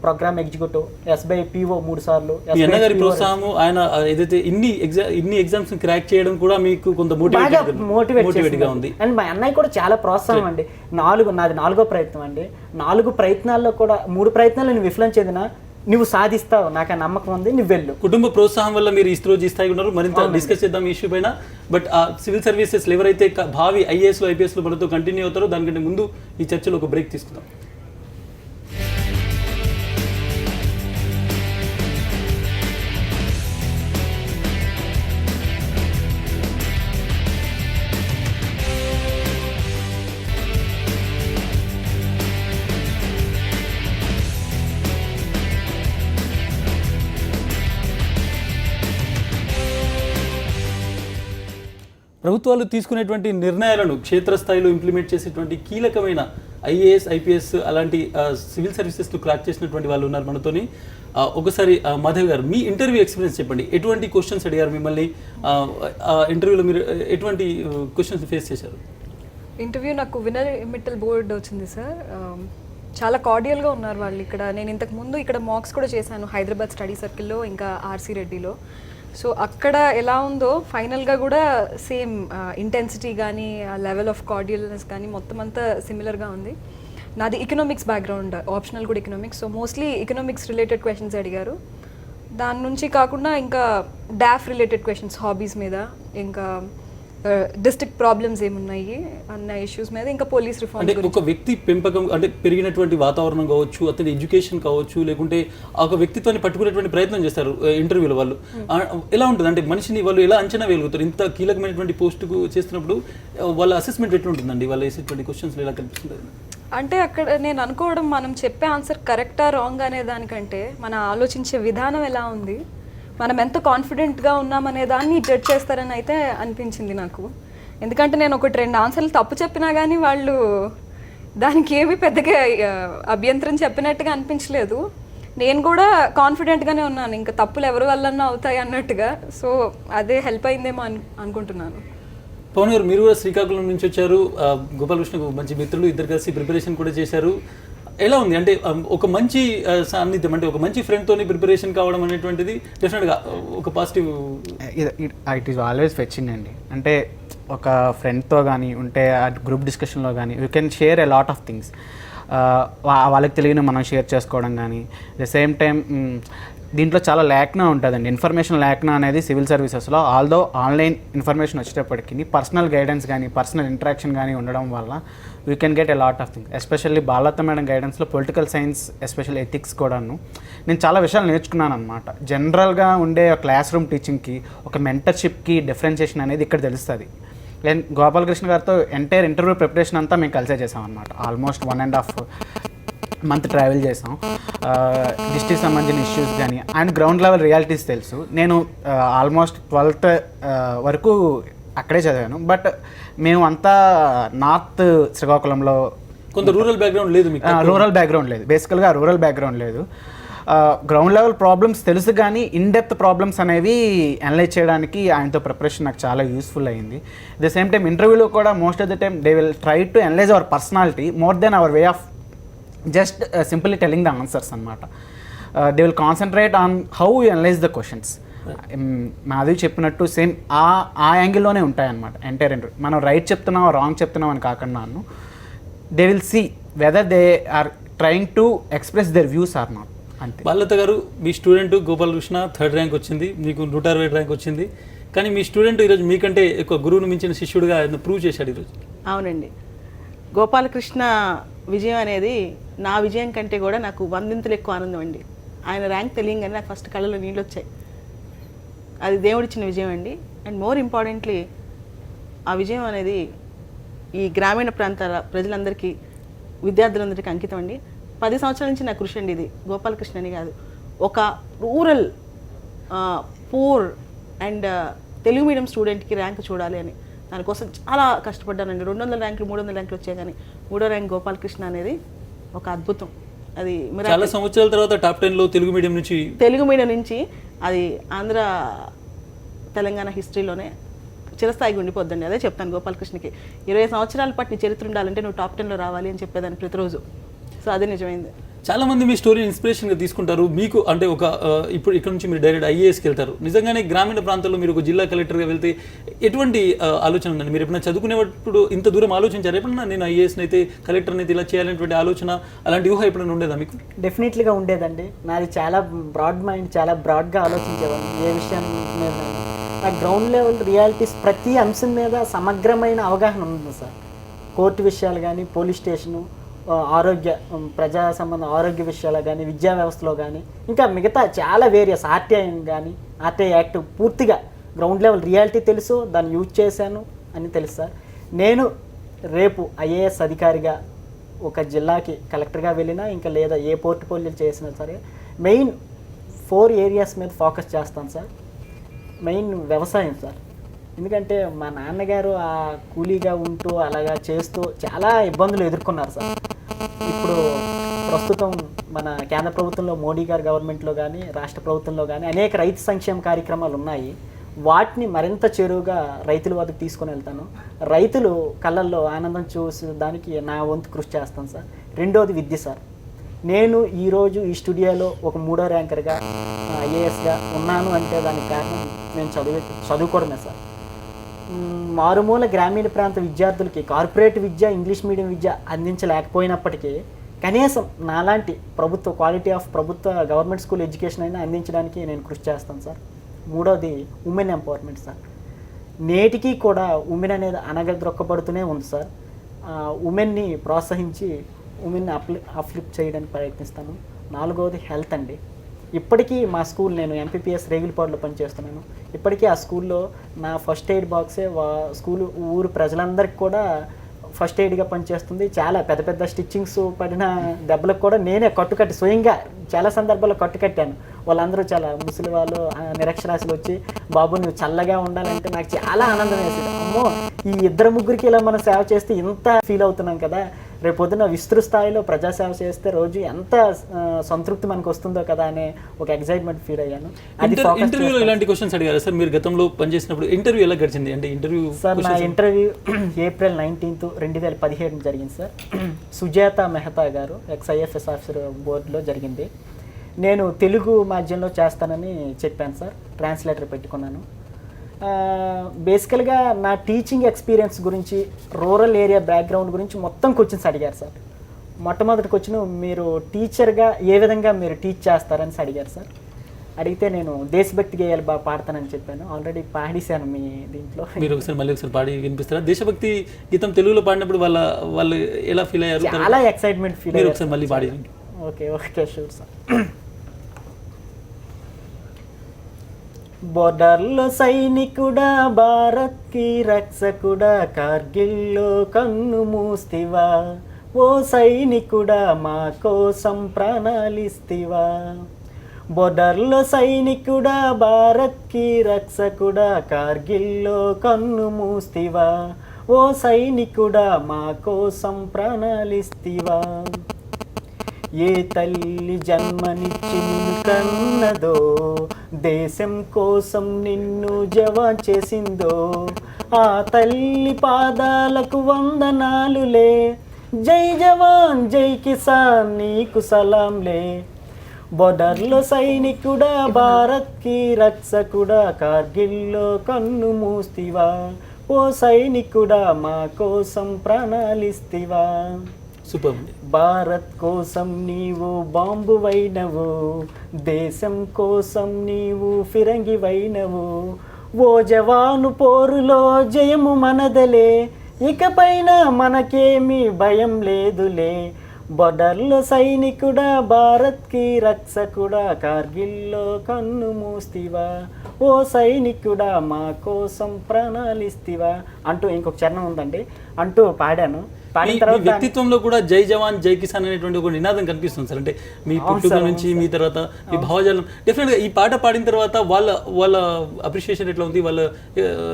ప్రోగ్రామ్ ఎగ్జిక్యూటివ్, ఎస్బై పిఓ 3 సార్లు. అన్నగారి ప్రోత్సాహము, ఆయన ఏదైతే ఇన్ని ఎగ్జామ్స్ క్రాక్ చేయడం కూడా మీకు కొంత మోటివేట్ గా ఉంది. అండ్ మా అన్నయ్య కూడా చాలా ప్రోత్సాహం అండి. నాది 4వ ప్రయత్నం అండి. 4 ప్రయత్నాల్లో కూడా 3 ప్రయత్నాలు నేను విఫలం చెందినా నువ్వు సాధిస్తావు, నాకు ఆ నమ్మకం ఉంది, నువ్వు వెళ్ళు. కుటుంబ ప్రోత్సాహం వల్ల మీరు ఈ రోజు ఈ స్థాయికి ఉన్నారు. మరింత డిస్కస్ చేద్దాం ఈ ఇష్యూ పైన. బట్ ఆ సివిల్ సర్వీసెస్ ఎవరైతే భావి ఐఏఎస్లో ఐపీఎస్లో మనతో కంటిన్యూ అవుతారో దానికంటే ముందు ఈ చర్చలో ఒక బ్రేక్ తీసుకుందాం. ప్రభుత్వాలు తీసుకునేటువంటి నిర్ణయాలను క్షేత్రస్థాయిలో ఇంప్లిమెంట్ చేసేటువంటి కీలకమైన ఐఏఎస్, ఐపీఎస్ అలాంటి సివిల్ సర్వీసెస్తో క్రాక్ చేసినటువంటి వాళ్ళు ఉన్నారు మనతోని. ఒకసారి మాధవ్ గారు, మీ ఇంటర్వ్యూ ఎక్స్పీరియన్స్ చెప్పండి. ఎటువంటి క్వశ్చన్స్ అడిగారు మిమ్మల్ని? ఇంటర్వ్యూలో మీరు ఎటువంటి క్వశ్చన్స్ ఫేస్ చేశారు? ఇంటర్వ్యూ నాకు వినర్ మిట్టల్ బోర్డ్ వచ్చింది సార్. చాలా కార్డియల్గా ఉన్నారు వాళ్ళు. ఇక్కడ నేను ఇంతకుముందు ఇక్కడ మాక్స్ కూడా చేశాను, హైదరాబాద్ స్టడీ సర్కిల్లో, ఇంకా ఆర్సీ రెడ్డిలో. సో అక్కడ ఎలా ఉందో ఫైనల్గా కూడా సేమ్ ఇంటెన్సిటీ కానీ, ఆ లెవెల్ ఆఫ్ కార్డియల్నెస్ కానీ మొత్తం అంతా సిమిలర్గా ఉంది. నాది ఎకనామిక్స్ బ్యాక్గ్రౌండ్, ఆప్షనల్ కూడా economics. So mostly economics related questions అడిగారు. దాని నుంచి కాకుండా ఇంకా డాఫ్ రిలేటెడ్ క్వశ్చన్స్, హాబీస్ మీద, ఇంకా డిస్ట్రిక్ట్ ప్రాబ్లమ్స్ ఏమున్నాయి అన్న ఇష్యూస్ మీద, ఇంకా పోలీస్ రిఫార్మ్. అంటే ఒక వ్యక్తి పెంపకం, అంటే పెరిగినటువంటి వాతావరణం కావచ్చు, అతని ఎడ్యుకేషన్ కావచ్చు, లేకుంటే ఒక వ్యక్తిత్వాన్ని పట్టుకునేటువంటి ప్రయత్నం చేస్తారు ఇంటర్వ్యూలో వాళ్ళు. ఎలా ఉంటుంది అంటే మనిషిని వాళ్ళు ఎలా అంచనా వేయగలుగుతారు? ఇంత కీలకమైనటువంటి పోస్టుకు చేస్తున్నప్పుడు వాళ్ళ అసెస్మెంట్ ఎట్లా ఉంటుందండి? వాళ్ళు వేసేటువంటి క్వశ్చన్స్ ఎలా కనిపిస్తుంది? అంటే అక్కడ నేను అనుకోవడం, మనం చెప్పే ఆన్సర్ కరెక్టా రాంగ్ అనే దానికంటే మన ఆలోచించే విధానం ఎలా ఉంది, మనం ఎంత కాన్ఫిడెంట్గా ఉన్నామనే దాన్ని జడ్జ్ చేస్తారని అయితే అనిపించింది నాకు. ఎందుకంటే నేను 1-2 ఆన్సర్లు తప్పు చెప్పినా కానీ వాళ్ళు దానికి ఏమీ పెద్దగా అభ్యంతరం చెప్పినట్టుగా అనిపించలేదు. నేను కూడా కాన్ఫిడెంట్గానే ఉన్నాను, ఇంకా తప్పులు ఎవరి వల్లన్నా అవుతాయి అన్నట్టుగా. సో అదే హెల్ప్ అయిందేమో అనుకుంటున్నాను. పవన్ గారు, మీరు కూడా శ్రీకాకుళం నుంచి వచ్చారు. గోపాలకృష్ణకు మంచి మిత్రులు, ఇద్దరు కలిసి ప్రిపరేషన్ కూడా చేశారు. ఎలా ఉంది అంటే ఒక మంచి సాన్నిధ్యం అంటే ఒక మంచి ఫ్రెండ్తోని ప్రిపరేషన్ కావడం అనేటువంటిది డెఫినెట్గా ఒక positive. It is always fetching అండి. అంటే ఒక ఫ్రెండ్తో కానీ ఉంటే గ్రూప్ డిస్కషన్లో కానీ you can share a lot of things. వాళ్ళకి తెలియని మనం షేర్ చేసుకోవడం కానీ, ద సేమ్ టైం దీంట్లో చాలా ల్యాక్నా ఉంటుందండి. ఇన్ఫర్మేషన్ ల్యాక్నా అనేది సివిల్ సర్వీసెస్లో ఆల్దో ఆన్లైన్ ఇన్ఫర్మేషన్ వచ్చేటప్పటికి పర్సనల్ గైడెన్స్ కానీ పర్సనల్ ఇంటరాక్షన్ కానీ ఉండడం వల్ల we can get a lot of things. Especially Balatha madam గైడెన్స్లో పొలిటికల్ సైన్స్, ఎస్పెషల్లీ ఎథిక్స్ కూడాను నేను చాలా విషయాలు నేర్చుకున్నాను అనమాట. జనరల్గా ఉండే క్లాస్ రూమ్ టీచింగ్కి ఒక మెంటర్షిప్కి డిఫరెన్షియేషన్ అనేది ఇక్కడ తెలుస్తుంది. నేను గోపాలకృష్ణ గారితో ఎంటైర్ ఇంటర్వ్యూ ప్రిపరేషన్ అంతా మేము కలిసే చేసాం అనమాట. ఆల్మోస్ట్ 1.5 మంత్ ట్రావెల్ చేసాం. డిస్ట్రిక్ట్ సంబంధించిన ఇష్యూస్ కానీ అండ్ గ్రౌండ్ లెవెల్ రియాలిటీస్ తెలుసు. నేను ఆల్మోస్ట్ 12th వరకు అక్కడే చదివాను. బట్ మేము అంతా నార్త్ శ్రీకాకుళంలో కొంత రూరల్ బ్యాక్గ్రౌండ్ లేదు మీకు? రూరల్ బ్యాక్గ్రౌండ్ లేదు, బేసికల్గా రూరల్ బ్యాక్గ్రౌండ్ లేదు. గ్రౌండ్ లెవెల్ ప్రాబ్లమ్స్ తెలుసు కానీ ఇన్ డెప్త్ ప్రాబ్లమ్స్ అనేవి అనలైజ్ చేయడానికి ఆయనతో ప్రిపరేషన్ నాకు చాలా యూస్ఫుల్ అయింది. అట్ ద సేమ్ టైం ఇంటర్వ్యూలో కూడా most of the time they will try to analyse our personality more than our way of just simply telling the answers అనమాట. They will concentrate on how you analyse the questions. Madhavi చెప్పినట్టు సేమ్ ఆ యాంగిల్లోనే ఉంటాయన్నమాట ఎంటైర్ ఇంటర్వ్యూ. మనం రైట్ చెప్తున్నాం రాంగ్ చెప్తున్నాం అని కాకుండా they will see whether they are trying to express their views or not. అంతే. బాలత గారు, మీ స్టూడెంట్ గోపాలకృష్ణ 3rd ర్యాంక్ వచ్చింది, మీకు 160 ర్యాంక్ వచ్చింది. కానీ మీ స్టూడెంట్ ఈరోజు మీకంటే ఎక్కువ గురువును మించిన శిష్యుడిగా ప్రూవ్ చేశాడు ఈరోజు. అవునండి, గోపాలకృష్ణ విజయం అనేది నా విజయం కంటే కూడా నాకు 100 ఎక్కువ ఆనందం అండి. ఆయన ర్యాంక్ తెలియగానే నాకు ఫస్ట్ కళ్ళలో నీళ్ళు వచ్చాయి. అది దేవుడిచ్చిన విజయం అండి. అండ్ మోర్ ఇంపార్టెంట్లీ ఆ విజయం అనేది ఈ గ్రామీణ ప్రాంతాల ప్రజలందరికీ, విద్యార్థులందరికీ అంకితం అండి. 10 సంవత్సరాల నుంచి నా కృషి అండి ఇది. గోపాలకృష్ణ అని కాదు, ఒక rural poor and Telugu medium స్టూడెంట్కి ర్యాంక్ చూడాలి అని దానికోసం చాలా కష్టపడ్డానండి. 200 ర్యాంకులు 300 ర్యాంకులు వచ్చాయి కానీ 3వ ర్యాంక్ గోపాలకృష్ణ అనేది ఒక అద్భుతం. అది చాలా సంవత్సరాల తర్వాత టాప్ 10లో తెలుగు మీడియం నుంచి అది ఆంధ్ర తెలంగాణ హిస్టరీలోనే చిరస్థాయిగా ఉండిపోద్దండి. అదే చెప్తాను గోపాలకృష్ణకి, 20 సంవత్సరాల పాటు నీ చరిత్ర ఉండాలంటే నువ్వు టాప్ 10లో రావాలి అని చెప్పేదాన్ని ప్రతిరోజు. సో అదే నిజమైంది. చాలా మంది మీ స్టోరీని ఇన్స్పిరేషన్గా తీసుకుంటారు. మీకు అంటే ఒక ఇప్పుడు ఇక్కడ నుంచి మీరు డైరెక్ట్ ఐఏఎస్కి వెళ్తారు. నిజంగానే గ్రామీణ ప్రాంతాల్లో మీరు ఒక జిల్లా కలెక్టర్గా వెళ్తే ఎటువంటి ఆలోచన ఉందండి? మీరు ఎప్పుడైనా చదువుకునేటప్పుడు ఇంత దూరం ఆలోచించారు? ఎప్పుడన్నా నేను ఐఏఎస్ని అయితే కలెక్టర్ని అయితే ఇలా చేయాలనేటువంటి ఆలోచన, అలాంటి ఊహ ఎప్పుడైనా ఉండేదా మీకు? డెఫినెట్లీగా ఉండేదండి. నాది చాలా బ్రాడ్ మైండ్, చాలా బ్రాడ్గా ఆలోచించేవాడిని ఏ విషయం మీద. నాకు గ్రౌండ్ లెవెల్ రియాలిటీస్ ప్రతి అంశం మీద సమగ్రమైన అవగాహన ఉంది సార్. కోర్టు విషయాలు కానీ, పోలీస్ స్టేషను, ఆరోగ్య ప్రజా సంబంధం ఆరోగ్య విషయాలు కానీ, విద్యా వ్యవస్థలో కానీ, ఇంకా మిగతా చాలా వేరియస్ ఆర్టీఐ కానీ, ఆర్టీఐ యాక్ట్ పూర్తిగా గ్రౌండ్ లెవెల్ రియాలిటీ తెలుసు, దాన్ని యూజ్ చేశాను అని తెలుసు సార్. నేను రేపు ఐఏఎస్ అధికారిగా ఒక జిల్లాకి కలెక్టర్గా వెళ్ళినా, ఇంకా లేదా ఏ పోర్ట్ఫోలియోలు చేసినా సరే మెయిన్ 4 ఏరియాస్ మీద ఫోకస్ చేస్తాను సార్. మెయిన్ వ్యవసాయం సార్. ఎందుకంటే మా నాన్నగారు ఆ కూలీగా ఉంటూ అలాగా చేస్తూ చాలా ఇబ్బందులు ఎదుర్కొన్నారు సార్. ఇప్పుడు ప్రస్తుతం మన కేంద్ర ప్రభుత్వంలో మోడీ గారి గవర్నమెంట్లో కానీ, రాష్ట్ర ప్రభుత్వంలో కానీ అనేక రైతు సంక్షేమ కార్యక్రమాలు ఉన్నాయి. వాటిని మరింత చేరువుగా రైతుల వద్దకు తీసుకొని వెళ్తాను. రైతులు కళ్ళల్లో ఆనందం చూసి దానికి నా వంతు కృషి చేస్తాను సార్. రెండోది విద్య సార్. నేను ఈరోజు ఈ స్టూడియోలో ఒక 3వ ర్యాంకర్గా ఐఏఎస్గా ఉన్నాను అంటే దానికి కారణం నేను చదువుకోవడమే సార్. మారుమూల గ్రామీణ ప్రాంత విద్యార్థులకి కార్పొరేట్ విద్య, ఇంగ్లీష్ మీడియం విద్య అందించలేకపోయినప్పటికీ కనీసం నాలాంటి క్వాలిటీ ఆఫ్ ప్రభుత్వ గవర్నమెంట్ స్కూల్ ఎడ్యుకేషన్ అయినా అందించడానికి నేను కృషి చేస్తాను సార్. మూడోది ఉమెన్ ఎంపవర్మెంట్ సార్. నేటికి కూడా ఉమెన్ అనేది అనగద్రొక్కబడుతూనే ఉంది సార్. ఉమెన్ని ప్రోత్సహించి ఉమెన్ని అప్లిఫ్ట్ చేయడానికి ప్రయత్నిస్తాను. నాలుగవది హెల్త్ అండి. ఇప్పటికీ మా స్కూల్, నేను ఎంపీపీఎస్ రేగులపాడులో పనిచేస్తున్నాను. ఇప్పటికీ ఆ స్కూల్లో నా ఫస్ట్ ఎయిడ్ బాక్సే స్కూల్ ఊరు ప్రజలందరికీ కూడా ఫస్ట్ ఎయిడ్గా పనిచేస్తుంది. చాలా పెద్ద పెద్ద స్టిచ్చింగ్స్ పడిన దెబ్బలకు కూడా నేనే కట్టుకట్టి స్వయంగా చాలా సందర్భాల్లో కట్టుకట్టాను. వాళ్ళందరూ చాలా ముసలి వాళ్ళు, నిరక్షరాస్యులు వచ్చి బాబు నువ్వు చల్లగా ఉండాలంటే నాకు చాలా ఆనందం వేసేది. అమ్మో, ఈ 2-3 ఇలా మనం సేవ చేస్తే ఇంత ఫీల్ అవుతున్నాం కదా, రేపు పొద్దున విస్తృత స్థాయిలో ప్రజాసేవ చేస్తే రోజు ఎంత సంతృప్తి మనకు వస్తుందో కదా అనే ఒక ఎగ్జైట్మెంట్ ఫీల్ అయ్యాను. అది ఇంటర్వ్యూలో ఇలాంటి క్వశ్చన్స్ అడిగారు సార్ మీరు గతంలో పనిచేసినప్పుడు? ఇంటర్వ్యూ ఎలా గడిచింది? అంటే ఇంటర్వ్యూ సార్ నా ఇంటర్వ్యూ ఏప్రిల్ 19, 2017 జరిగింది సార్. సుజాత మెహతా గారు ఎక్స్ఐఎఫ్ఎస్ ఆఫీసర్ బోర్డులో జరిగింది. నేను తెలుగు మాధ్యమంలో చేస్తానని చెప్పాను సార్, ట్రాన్స్లేటర్ పెట్టుకున్నాను. బేసికల్గా నా టీచింగ్ ఎక్స్పీరియన్స్ గురించి, రూరల్ ఏరియా బ్యాక్గ్రౌండ్ గురించి మొత్తం క్వశ్చన్స్ అడిగారు సార్. మొట్టమొదటి క్వశ్చన్, మీరు టీచర్గా ఏ విధంగా మీరు టీచ్ చేస్తారని అడిగారు సార్. అడిగితే నేను దేశభక్తి గేయాలు బాగా పాడతానని చెప్పాను. ఆల్రెడీ పాడేశాను మీ దీంట్లో. మీరు ఒకసారి మళ్ళీ ఒకసారి పాడి వినిపిస్తారా? దేశభక్తి గీతం తెలుగులో పాడినప్పుడు వాళ్ళు ఎలా ఫీల్ అయ్యారు? చాలా ఎక్సైట్మెంట్ ఫీల్ అయ్యారు. ఒకసారి మళ్ళీ పాడి. Okay sure sir. బోర్డర్లో సైనికుడా, భారత్కి రక్షకుడా, కార్గిల్లో కన్ను మూస్తివా, ఓ సైనికుడా మా కోసం ప్రాణాలిస్తివా. బోర్డర్లో సైనికుడా, భారత్కి రక్షకుడా, కార్గిల్లో కన్ను మూస్తివా, ఓ సైనికుడా మా కోసం ప్రాణాలిస్తివా. ఏ తల్లి జన్మనిచ్చి నిన్ను కన్నదో, దేశం కోసం నిన్ను జవాన్ చేసిందో, ఆ తల్లి పాదాలకు వందనాలులే, జై జవాన్ జై కిసాన్ నీకు సలాంలే. బోర్డర్లో సైనికుడా, భారత్కి రక్షకుడా, కార్గిల్లో కన్ను మూస్తివా, ఓ సైనికుడా మా కోసం ప్రాణాలిస్తివా. సూపర్. భారత్ కోసం నీవు బాంబు వైనవు, దేశం కోసం నీవు ఫిరంగి వైనవు, ఓ జవాను పోరులో జయము మనదలే, ఇకపైన మనకేమీ భయం లేదులే. బోర్డర్లో సైనికుడా, భారత్కి రక్షకుడా, కార్గిల్లో కన్ను మూస్తివా, ఓ సైనికుడా మా కోసం ప్రాణాలిస్తివా అంటూ ఇంకొక చరణం ఉందండి. అంటూ పాడాను. పాడిన తర్వాత వ్యక్తిత్వంలో కూడా జై జవాన్ జై కిసాన్ అనేటువంటి ఒక నినాదం కనిపిస్తుంది సార్. అంటే మీ పుట్టుక నుంచి మీ తర్వాత మీ భావజాలం డెఫినెట్గా ఈ పాట పాడిన తర్వాత వాళ్ళ అప్రిషియేషన్ ఎట్లా ఉంది, వాళ్ళ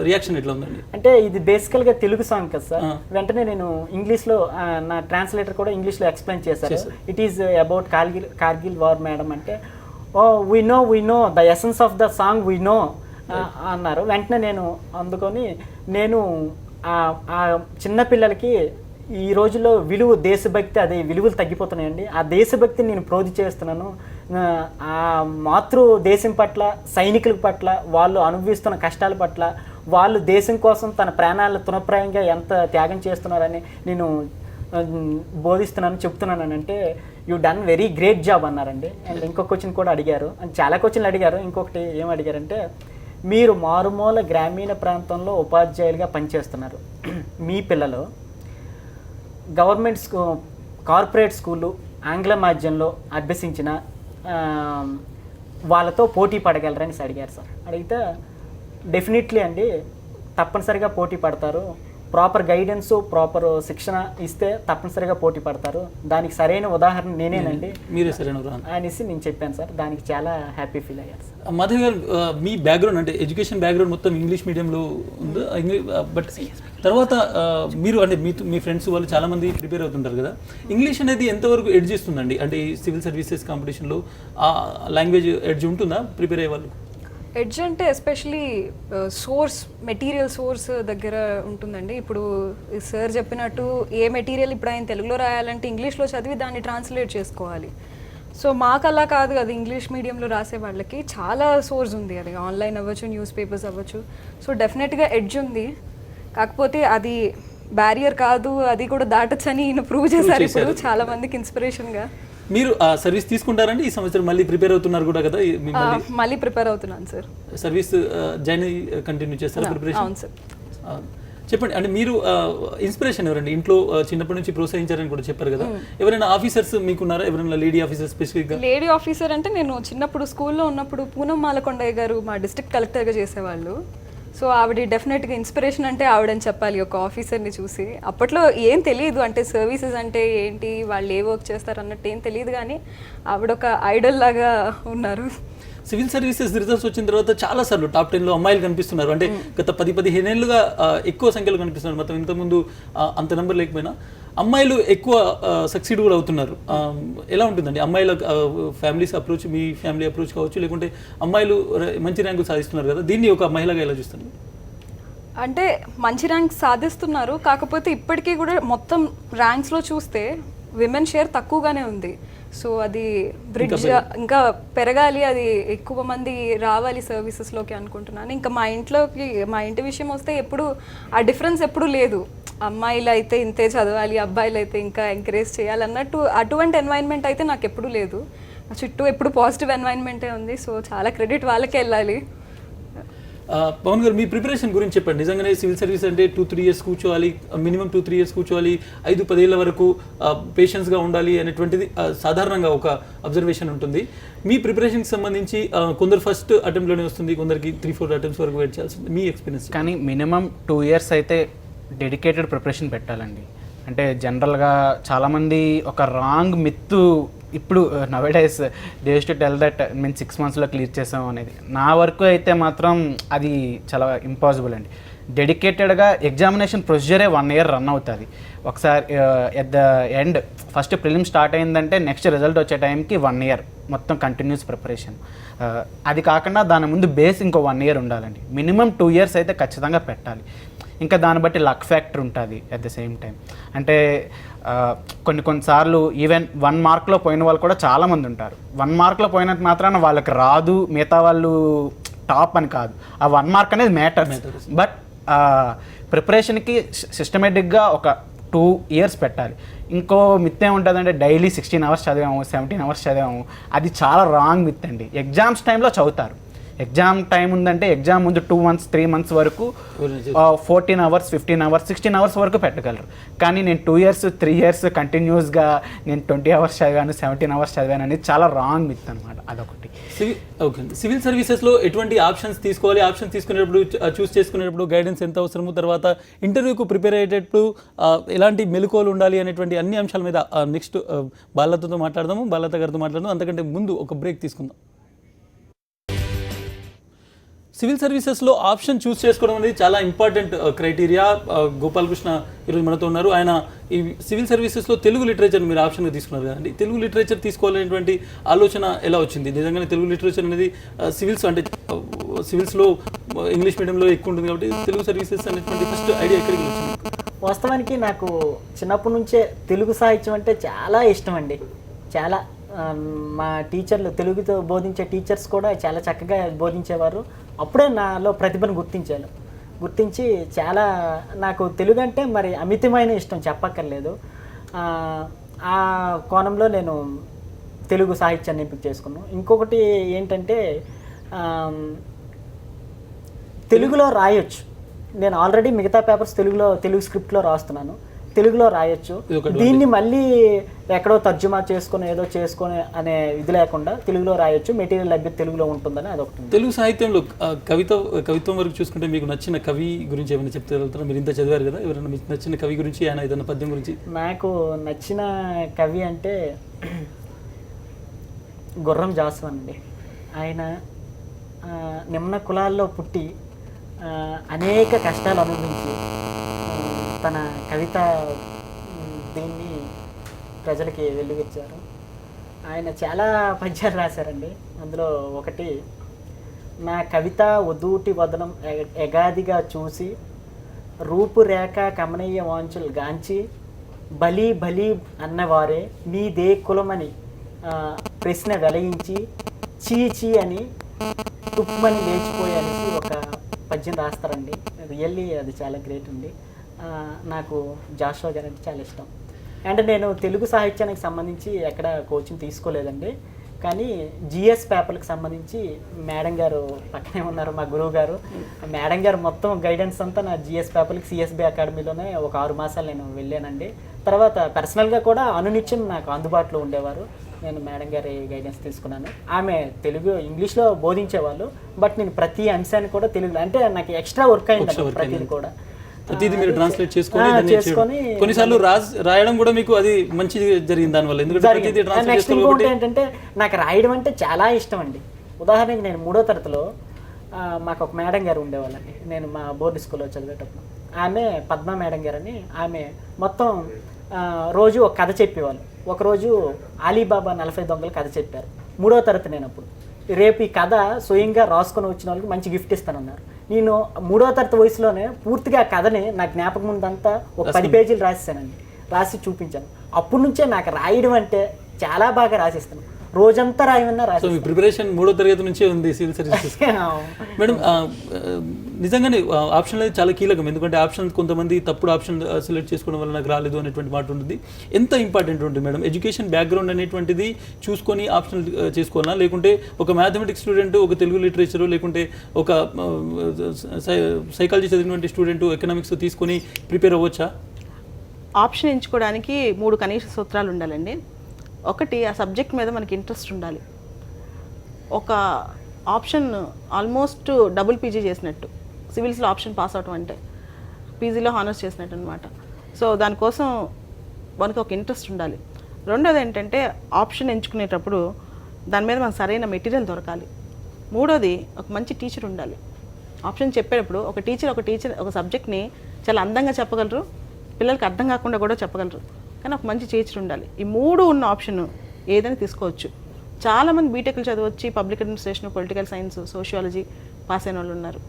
రియాక్షన్ ఎట్లా ఉందండి? అంటే ఇది బేసికల్గా తెలుగు సాంగ్ కదా సార్. వెంటనే నేను ఇంగ్లీష్లో నా ట్రాన్స్లేటర్ కూడా ఇంగ్లీష్లో ఎక్స్ప్లెయిన్ చేశారు. It is about Kargil war madam అంటే, oh we know the essence of the song we know అన్నారు. వెంటనే నేను అందుకొని నేను ఆ చిన్నపిల్లలకి ఈ రోజుల్లో విలువ దేశభక్తి, అదే విలువలు తగ్గిపోతున్నాయండి. ఆ దేశభక్తిని నేను ప్రోధి చేస్తున్నాను. ఆ మాతృ దేశం పట్ల, సైనికుల పట్ల, వాళ్ళు అనుభవిస్తున్న కష్టాల పట్ల, వాళ్ళు దేశం కోసం తన ప్రాణాలను తునప్రాయంగా ఎంత త్యాగం చేస్తున్నారని నేను బోధిస్తున్నాను, చెప్తున్నాను. అంటే you done very great job అన్నారండి. అండ్ ఇంకొక క్వశ్చన్ కూడా అడిగారు, చాలా క్వశ్చన్లు అడిగారు. ఇంకొకటి ఏం అడిగారంటే, మీరు మారుమూల గ్రామీణ ప్రాంతంలో ఉపాధ్యాయులుగా పనిచేస్తున్నారు. మీ పిల్లలు గవర్నమెంట్ కార్పొరేట్ స్కూళ్ళు, ఆంగ్ల మాధ్యమంలో అభ్యసించిన వాళ్ళతో పోటీ పడగలరని అడిగారు సార్. అడిగితే డెఫినెట్లీ అండి, తప్పనిసరిగా పోటీ పడతారు. ప్రాపర్ గైడెన్స్, ప్రాపర్ శిక్షణ ఇస్తే తప్పనిసరిగా పోటీ పడతారు. దానికి సరైన ఉదాహరణ నేనేనండి, మీరే సరైన ఉదాహరణ అనేసి నేను చెప్పాను సార్. దానికి చాలా హ్యాపీ ఫీల్ అయ్యారు సార్. మాధవి గారు, మీ బ్యాక్గ్రౌండ్ అంటే ఎడ్యుకేషన్ బ్యాక్గ్రౌండ్ మొత్తం ఇంగ్లీష్ మీడియంలో ఉంది. బట్ తర్వాత మీరు అంటే మీ ఫ్రెండ్స్ వాళ్ళు చాలామంది ప్రిపేర్ అవుతుంటారు కదా, ఇంగ్లీష్ అనేది ఎంతవరకు ఎడ్జ్ ఇస్తుందండి? అంటే ఈ సివిల్ సర్వీసెస్ కాంపిటీషన్లో ఆ లాంగ్వేజ్ ఎడ్జ్ ఉంటుందా ప్రిపేర్ అయ్యే వాళ్ళు? ఎడ్జ్ అంటే ఎస్పెషలీ మెటీరియల్ సోర్స్ దగ్గర ఉంటుందండి. ఇప్పుడు సార్ చెప్పినట్టు ఏ మెటీరియల్ ఇప్పుడు ఆయన తెలుగులో రాయాలంటే ఇంగ్లీష్లో చదివి దాన్ని ట్రాన్స్లేట్ చేసుకోవాలి. సో మాకు అలా కాదు కదా, ఇంగ్లీష్ మీడియంలో రాసే వాళ్ళకి చాలా సోర్స్ ఉంది. అది ఆన్లైన్ అవ్వచ్చు, న్యూస్ పేపర్స్ అవ్వచ్చు. సో డెఫినెట్గా ఎడ్జ్ ఉంది. కాకపోతే అది బ్యారియర్ కాదు, అది కూడా దాటొచ్చని ఈయన ప్రూవ్ చేశారు ఇప్పుడు చాలా మందికి ఇన్స్పిరేషన్గా. మీరు ఆ సర్వీస్ తీసుకుంటారండి? ఈ సంవత్సరం మళ్ళీ ప్రిపేర్ అవుతున్నారు కూడా కదా? మళ్ళీ ప్రిపేర్ అవుతున్నాను సార్. సర్వీస్ జాయిన్ కంటిన్యూ చేస్తారా ప్రిపరేషన్? అవును సార్. చెప్పండి, అంటే మీరు ఇన్స్పిరేషన్ ఎవరండి? ఇంట్లో చిన్నప్పటి నుంచి ప్రోత్సహించారని కూడా చెప్పారు కదా, ఎవరైనా ఆఫీసర్స్ మీకున్నారా? ఎవరైనా లేడీ ఆఫీసర్ స్పెసిఫిక్గా? లేడీ ఆఫీసర్ అంటే నేను చిన్నప్పుడు స్కూల్లో ఉన్నప్పుడు పూనం మాలకొండయ్య గారు మా డిస్ట్రిక్ట్ కలెక్టర్గా చేసేవాళ్ళు. సో ఆవిడ డెఫినెట్గా ఇన్స్పిరేషన్ అంటే ఆవిడని చెప్పాలి, ఒక ఆఫీసర్ని చూసి. అప్పట్లో ఏం తెలియదు, అంటే సర్వీసెస్ అంటే ఏంటి, వాళ్ళు ఏ వర్క్ చేస్తారు అన్నట్టు ఏం తెలియదు, కానీ ఆవిడ ఒక ఐడల్ లాగా ఉన్నారు. సివిల్ సర్వీసెస్ రిజల్ట్స్ వచ్చిన తర్వాత చాలా సార్లు టాప్ 10లో అమ్మాయిలు కనిపిస్తున్నారు. అంటే గత 10-15 ఏళ్ళుగా ఎక్కువ సంఖ్యలో కనిపిస్తున్నారు. మొత్తం ఇంతకుముందు అంత నెంబర్ లేకపోయినా అమ్మాయిలు ఎక్కువ సక్సీడ్ కూడా అవుతున్నారు. ఎలా ఉంటుందండి అమ్మాయిల ఫ్యామిలీస్ అప్రోచ్, మీ ఫ్యామిలీ అప్రోచ్ కావచ్చు, లేకుంటే అమ్మాయిలు మంచి ర్యాంకులు సాధిస్తున్నారు కదా, దీన్ని ఒక మహిళగా ఎలా చూస్తున్నారు? అంటే మంచి ర్యాంక్ సాధిస్తున్నారు, కాకపోతే ఇప్పటికీ కూడా మొత్తం ర్యాంక్స్లో చూస్తే విమెన్ షేర్ తక్కువగానే ఉంది. సో అది బ్రిడ్జ్ ఇంకా పెరగాలి, అది ఎక్కువ మంది రావాలి సర్వీసెస్లోకి అనుకుంటున్నాను. ఇంకా మా ఇంటి విషయం వస్తే ఎప్పుడు ఆ డిఫరెన్స్ ఎప్పుడు లేదు. అమ్మాయిలు అయితే ఇంతే చదవాలి, అబ్బాయిలు అయితే ఇంకా ఎంకరేజ్ చేయాలి అన్నట్టు అటువంటి ఎన్వైరన్మెంట్ అయితే నాకు ఎప్పుడు లేదు. చుట్టూ ఎప్పుడు పాజిటివ్ ఎన్వైరన్మెంటే ఉంది. సో చాలా క్రెడిట్ వాళ్ళకే వెళ్ళాలి. పవన్ గారు, మీ ప్రిపరేషన్ గురించి చెప్పండి. నిజంగానే సివిల్ సర్వీస్ అంటే 2-3 years కూర్చోవాలి, మినిమం 2-3 years కూర్చోవాలి, 5-10 ఏళ్ల వరకు పేషెన్స్గా ఉండాలి అనేటువంటిది సాధారణంగా ఒక అబ్జర్వేషన్ ఉంటుంది. మీ ప్రిపరేషన్కి సంబంధించి కొందరు ఫస్ట్ అటెంప్ట్లోనే వస్తుంది, కొందరికి 3-4 attempts వరకు వెయిట్ చేయాల్సి ఉంటుంది. మీ ఎక్స్పీరియన్స్? కానీ మినిమం 2 years అయితే డెడికేటెడ్ ప్రిపరేషన్ పెట్టాలండి. అంటే జనరల్గా చాలామంది ఒక రాంగ్ మిత్ ఇప్పుడు nowadays days to tell that మేము 6 monthsలో క్లియర్ చేసాం అనేది. నా వరకు అయితే మాత్రం అది చాలా ఇంపాసిబుల్ అండి. డెడికేటెడ్గా ఎగ్జామినేషన్ ప్రొసీజరే 1 year రన్ అవుతుంది. ఒకసారి at the end first prelim start అయిందంటే నెక్స్ట్ రిజల్ట్ వచ్చే టైంకి 1 year మొత్తం కంటిన్యూస్ ప్రిపరేషన్. అది కాకుండా దాని ముందు బేస్ ఇంకో 1 year ఉండాలండి. మినిమం 2 years అయితే ఖచ్చితంగా పెట్టాలి. ఇంకా దాన్ని బట్టి లక్ ఫ్యాక్టర్ ఉంటుంది అట్ ద సేమ్ టైం. అంటే కొన్నిసార్లు ఈవెన్ 1 markలో పోయిన వాళ్ళు కూడా చాలామంది ఉంటారు. 1 markలో పోయినంత మాత్రాన వాళ్ళకి రాదు, మిగతా వాళ్ళు టాప్ అని కాదు. ఆ 1 mark అనేది మ్యాటర్. బట్ ప్రిపరేషన్కి సిస్టమేటిక్గా ఒక 2 years పెట్టాలి. ఇంకో మిత్ ఏముంటుందంటే డైలీ 16 hours చదివాము, 17 hours చదివాము. అది చాలా రాంగ్ మిత్ అండి. ఎగ్జామ్స్ టైంలో చదువుతారు. ఎగ్జామ్ టైం ఉందంటే ఎగ్జామ్ ముందు 2 months 3 months వరకు 14 hours 15 hours 16 hours వరకు పెట్టగలరు. కానీ నేను 2 years 3 years కంటిన్యూస్గా నేను 20 hours చదివాను, 17 hours చదివాను అనేది చాలా రాంగ్ మిత్ అనమాట. అదొకటి. ఓకే, సివిల్ సర్వీసెస్లో ఎటువంటి ఆప్షన్స్ తీసుకోవాలి, ఆప్షన్స్ తీసుకునేటప్పుడు చూస్ చేసుకునేటప్పుడు గైడెన్స్ ఎంత అవసరము, తర్వాత ఇంటర్వ్యూకు ప్రిపేర్ అయ్యేటప్పుడు ఎలాంటి మెలకువలు ఉండాలి అనేటువంటి అన్ని అంశాల మీద నెక్స్ట్ బాలలతతో మాట్లాడదాము, బాలలత గారితో మాట్లాడదాం. అంతకంటే ముందు ఒక బ్రేక్ తీసుకుందాం. సివిల్ సర్వీసెస్లో ఆప్షన్ చూస్ చేసుకోవడం అనేది చాలా ఇంపార్టెంట్ క్రైటీరియా. గోపాలకృష్ణ ఈరోజు మనతో ఉన్నారు. ఆయన ఈ సివిల్ సర్వీసెస్లో తెలుగు లిటరేచర్ మీరు ఆప్షన్గా తీసుకున్నారు కదండి. తెలుగు లిటరేచర్ తీసుకోవాలనేటువంటి ఆలోచన ఎలా వచ్చింది? నిజంగానే తెలుగు లిటరేచర్ అనేది సివిల్స్ అంటే సివిల్స్లో ఇంగ్లీష్ మీడియంలో ఎక్కువ ఉంటుంది కాబట్టి తెలుగు సర్వీసెస్ అనేటువంటి ఫస్ట్ ఐడియా ఎక్కడికి వచ్చింది? వాస్తవానికి నాకు చిన్నప్పటి నుంచే తెలుగు సాహిత్యం అంటే చాలా ఇష్టం అండి. చాలా మా టీచర్లు, తెలుగుతో బోధించే టీచర్స్ కూడా చాలా చక్కగా బోధించేవారు. అప్పుడే నాలో ప్రతిభను గుర్తించి చాలా నాకు తెలుగు అంటే మరి అమితమైన ఇష్టం, చెప్పక్కర్లేదు. ఆ కోణంలో నేను తెలుగు సాహిత్యాన్ని ఎంపిక చేసుకున్నాను. ఇంకొకటి ఏంటంటే తెలుగులో రాయొచ్చు. నేను ఆల్రెడీ మిగతా పేపర్స్ తెలుగు స్క్రిప్ట్లో రాస్తున్నాను, తెలుగులో రాయొచ్చు. దీన్ని మళ్ళీ ఎక్కడో తర్జుమా చేసుకొని అనే ఇది లేకుండా తెలుగులో రాయొచ్చు, మెటీరియల్ లభ్యత తెలుగులో ఉంటుందని అదొకటి. తెలుగు సాహిత్యంలో కవిత్వం వరకు చూసుకుంటే మీకు నచ్చిన కవి గురించి ఏమైనా చెప్తే వెళ్తారా? మీరు ఇంత చదివారు కదా, ఎవరైనా మీకు నచ్చిన కవి గురించి, ఆయన ఏదైనా పద్యం గురించి? నాకు నచ్చిన కవి అంటే గుర్రం జాస్వన్ అండి. ఆయన నిమ్న కులాల్లో పుట్టి అనేక కష్టాలు అనుభవించి తన కవిత దీన్ని ప్రజలకి వెలుగిచ్చారు. ఆయన చాలా పద్యాలు రాశారండి. అందులో ఒకటి, నా కవిత ఉదూటి వదనం ఎగాదిగా చూసి రూపురేఖ కమనీయ వాంచులు గాంచి బలి బలి అన్నవారే మీదే కులమని ప్రశ్న వెలయించి చీ అని తుప్పమని లేచిపోయి అనేసి ఒక పద్యం రాస్తారండి. రియల్లీ అది చాలా గ్రేట్ అండి. నాకు జాషువా గారు అంటే చాలా ఇష్టం. అండ్ నేను తెలుగు సాహిత్యానికి సంబంధించి ఎక్కడ కోచింగ్ తీసుకోలేదండి. కానీ జిఎస్ పేపర్లకు సంబంధించి మేడం గారు పక్కనే ఉన్నారు, మా గురువు గారు. మేడం గారు మొత్తం గైడెన్స్ అంతా నా జిఎస్ పేపర్కి సిఎస్బి అకాడమీలోనే ఒక 6 మాసాలు నేను వెళ్ళానండి. తర్వాత పర్సనల్గా కూడా అనునిత్యం నాకు అందుబాటులో ఉండేవారు. నేను మేడం గారి గైడెన్స్ తీసుకున్నాను. ఆమె ఇంగ్లీష్లో బోధించేవాళ్ళు, బట్ నేను ప్రతి అంశాన్ని కూడా తెలుగులో, అంటే నాకు ఎక్స్ట్రా వర్క్ అయింది ప్రతిది కూడా. ప్రతిదీ మీరు ట్రాన్స్లేట్ చేసుకొని కొన్నిసార్లు రాయడం కూడా మీకు అది మంచి జరిగింది దానివల్ల. ఎందుకంటే నెక్స్ట్ ఇంకోటి ఏంటంటే నాకు రాయడం అంటే చాలా ఇష్టం అండి. ఉదాహరణకి నేను 3వ తరగతిలో మాకు ఒక మేడం గారు ఉండేవాళ్ళండి. నేను మా బోర్డు స్కూల్లో చదివేటప్పుడు ఆమె పద్మ మేడం గారని, ఆమె మొత్తం రోజు ఒక కథ చెప్పేవాళ్ళు. ఒకరోజు అలీబాబా 40 దొంగలు కథ చెప్పారు. 3వ తరగతి నేను అప్పుడు. రేపు ఈ కథ స్వయంగా రాసుకొని వచ్చిన వాళ్ళకి మంచి గిఫ్ట్ ఇస్తానన్నారు. నేను 3వ తరగతి వయసులోనే పూర్తిగా ఆ కథని నా జ్ఞాపకం ముందంతా ఒక 10 పేజీలు రాసేసానండి. రాసి చూపించాను. అప్పటి నుంచే నాకు రాయడం అంటే చాలా బాగా రాసిస్తాను. రోజంతా రాయమన్నా సో మీ ప్రిపరేషన్ 3వ తరగతి నుంచే ఉంది సివిల్ సర్వీసెస్. మేడం, నిజంగానే ఆప్షన్ అనేది చాలా కీలకం. ఎందుకంటే ఆప్షన్ కొంతమంది తప్పుడు ఆప్షన్ సెలెక్ట్ చేసుకోవడం వల్ల నాకు రాలేదు అనేటువంటి మాట ఉంటుంది. ఎంత ఇంపార్టెంట్ ఉంటుంది మేడం ఎడ్యుకేషన్ బ్యాక్గ్రౌండ్ అనేటువంటిది చూసుకొని ఆప్షన్ చేసుకోవాలా, లేకుంటే ఒక మ్యాథమెటిక్స్ స్టూడెంట్ ఒక తెలుగు లిటరేచరు, లేకుంటే ఒక సైకాలజీ చదివినటువంటి స్టూడెంట్ ఎకనామిక్స్ తీసుకొని ప్రిపేర్ అవ్వచ్చా? ఆప్షన్ ఎంచుకోవడానికి 3 కనీస సూత్రాలు ఉండాలండి. ఒకటి, ఆ సబ్జెక్ట్ మీద మనకి ఇంట్రెస్ట్ ఉండాలి. ఒక ఆప్షన్ ఆల్మోస్ట్ డబుల్ పీజీ చేసినట్టు, సివిల్స్లో ఆప్షన్ పాస్ అవటం అంటే పీజీలో హానర్స్ చేసినట్టు అనమాట. సో దానికోసం మనకు ఒక ఇంట్రెస్ట్ ఉండాలి. రెండోది ఏంటంటే ఆప్షన్ ఎంచుకునేటప్పుడు దాని మీద మనకు సరైన మెటీరియల్ దొరకాలి. మూడోది, ఒక మంచి టీచర్ ఉండాలి. ఆప్షన్ చెప్పేటప్పుడు ఒక టీచర్ ఒక సబ్జెక్ట్ని చాలా అందంగా చెప్పగలరు, పిల్లలకి అర్థం కాకుండా కూడా చెప్పగలరు. కానీ ఒక మంచి టీచర్ ఉండాలి. ఈ 3 ఉన్న ఆప్షన్ ఏదైనా తీసుకోవచ్చు. చాలామంది బీటెక్లు చదవచ్చి public administration, political science, sociology pass అయిన వాళ్ళు ఉన్నారు.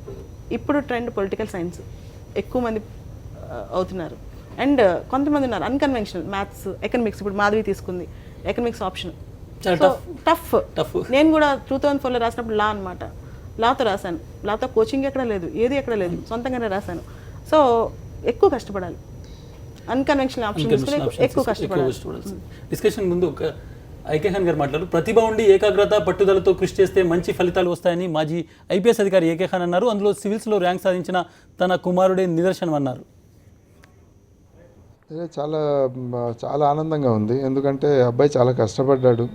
ఇప్పుడు ట్రెండ్ పొలిటికల్ సైన్స్ ఎక్కువ మంది అవుతున్నారు. అండ్ కొంతమంది ఉన్నారు అన్కన్వెన్షనల్, మ్యాథ్స్, ఎకనామిక్స్. ఇప్పుడు మాధవి తీసుకుంది ఎకనామిక్స్ ఆప్షన్. టఫ్. నేను కూడా 2004లో రాసినప్పుడు లా అనమాట. లాతో రాశాను. లాతో కోచింగ్ ఎక్కడ లేదు, ఏది ఎక్కడ లేదు, సొంతంగానే రాశాను. సో ఎక్కువ కష్టపడాలి. అన్కన్వెన్షనల్ ఆప్షన్ ఎక్కువ కష్టపడాలి. డిస్కషన్ ముందు ఒక ఐకేఖాన్ గారు మాట్లాడారు. ప్రతిభ ఉండి ఏకాగ్రత పట్టుదలతో కృషి చేస్తే మంచి ఫలితాలు వస్తాయని మాజీ ఐపీఎస్ అధికారి ఏకేఖాన్ అన్నారు. అందులో సివిల్స్లో ర్యాంక్ సాధించిన తన కుమారుడే నిదర్శనం అన్నారు. చాలా చాలా ఆనందంగా ఉంది. ఎందుకంటే అబ్బాయి చాలా కష్టపడ్డాడు.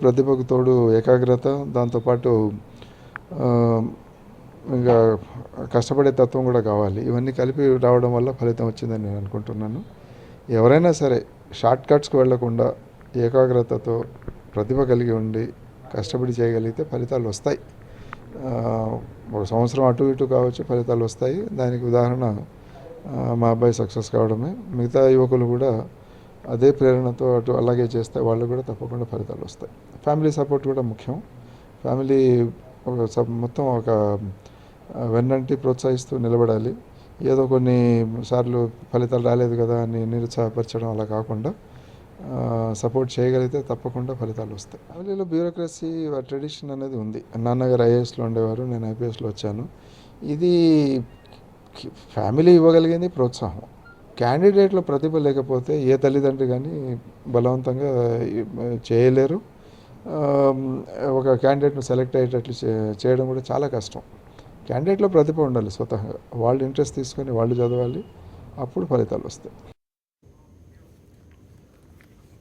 ప్రతిభకు తోడు ఏకాగ్రత, దాంతోపాటు ఇంకా కష్టపడే తత్వం కూడా కావాలి. ఇవన్నీ కలిపి రావడం వల్ల ఫలితం వచ్చిందని నేను అనుకుంటున్నాను. ఎవరైనా సరే షార్ట్ కట్స్కి వెళ్లకుండా ఏకాగ్రతతో ప్రతిభ కలిగి ఉండి కష్టపడి చేయగలిగితే ఫలితాలు వస్తాయి. ఒక సంవత్సరం అటు ఇటు కావచ్చు, ఫలితాలు వస్తాయి. దానికి ఉదాహరణ మా అబ్బాయి సక్సెస్ కావడమే. మిగతా యువకులు కూడా అదే ప్రేరణతో అటు అలాగే చేస్తే వాళ్ళు కూడా తప్పకుండా ఫలితాలు వస్తాయి. ఫ్యామిలీ సపోర్ట్ కూడా ముఖ్యం. ఫ్యామిలీ మొత్తం ఒక వెన్నంటి ప్రోత్సహిస్తూ నిలబడాలి. ఏదో కొన్ని సార్లు ఫలితాలు రాలేదు కదా అని నిరుత్సాహపరచడం అలా కాకుండా సపోర్ట్ చేయగలిగితే తప్పకుండా ఫలితాలు వస్తాయి. ఫ్యామిలీలో బ్యూరోక్రసీ ట్రెడిషన్ అనేది ఉంది. నాన్నగారు ఐఏఎస్లో ఉండేవారు, నేను ఐపీఎస్లో వచ్చాను. ఇది ఫ్యామిలీ ఇవ్వగలిగింది ప్రోత్సాహం. క్యాండిడేట్లో ప్రతిభ లేకపోతే ఏ తల్లిదండ్రి కానీ బలవంతంగా చేయలేరు. ఒక క్యాండిడేట్ను సెలెక్ట్ అయ్యేటట్లు చేయడం కూడా చాలా కష్టం. క్యాండిడేట్లో ప్రతిభ ఉండాలి స్వతహాగా. వాళ్ళు ఇంట్రెస్ట్ తీసుకొని వాళ్ళు చదవాలి, అప్పుడు ఫలితాలు వస్తాయి.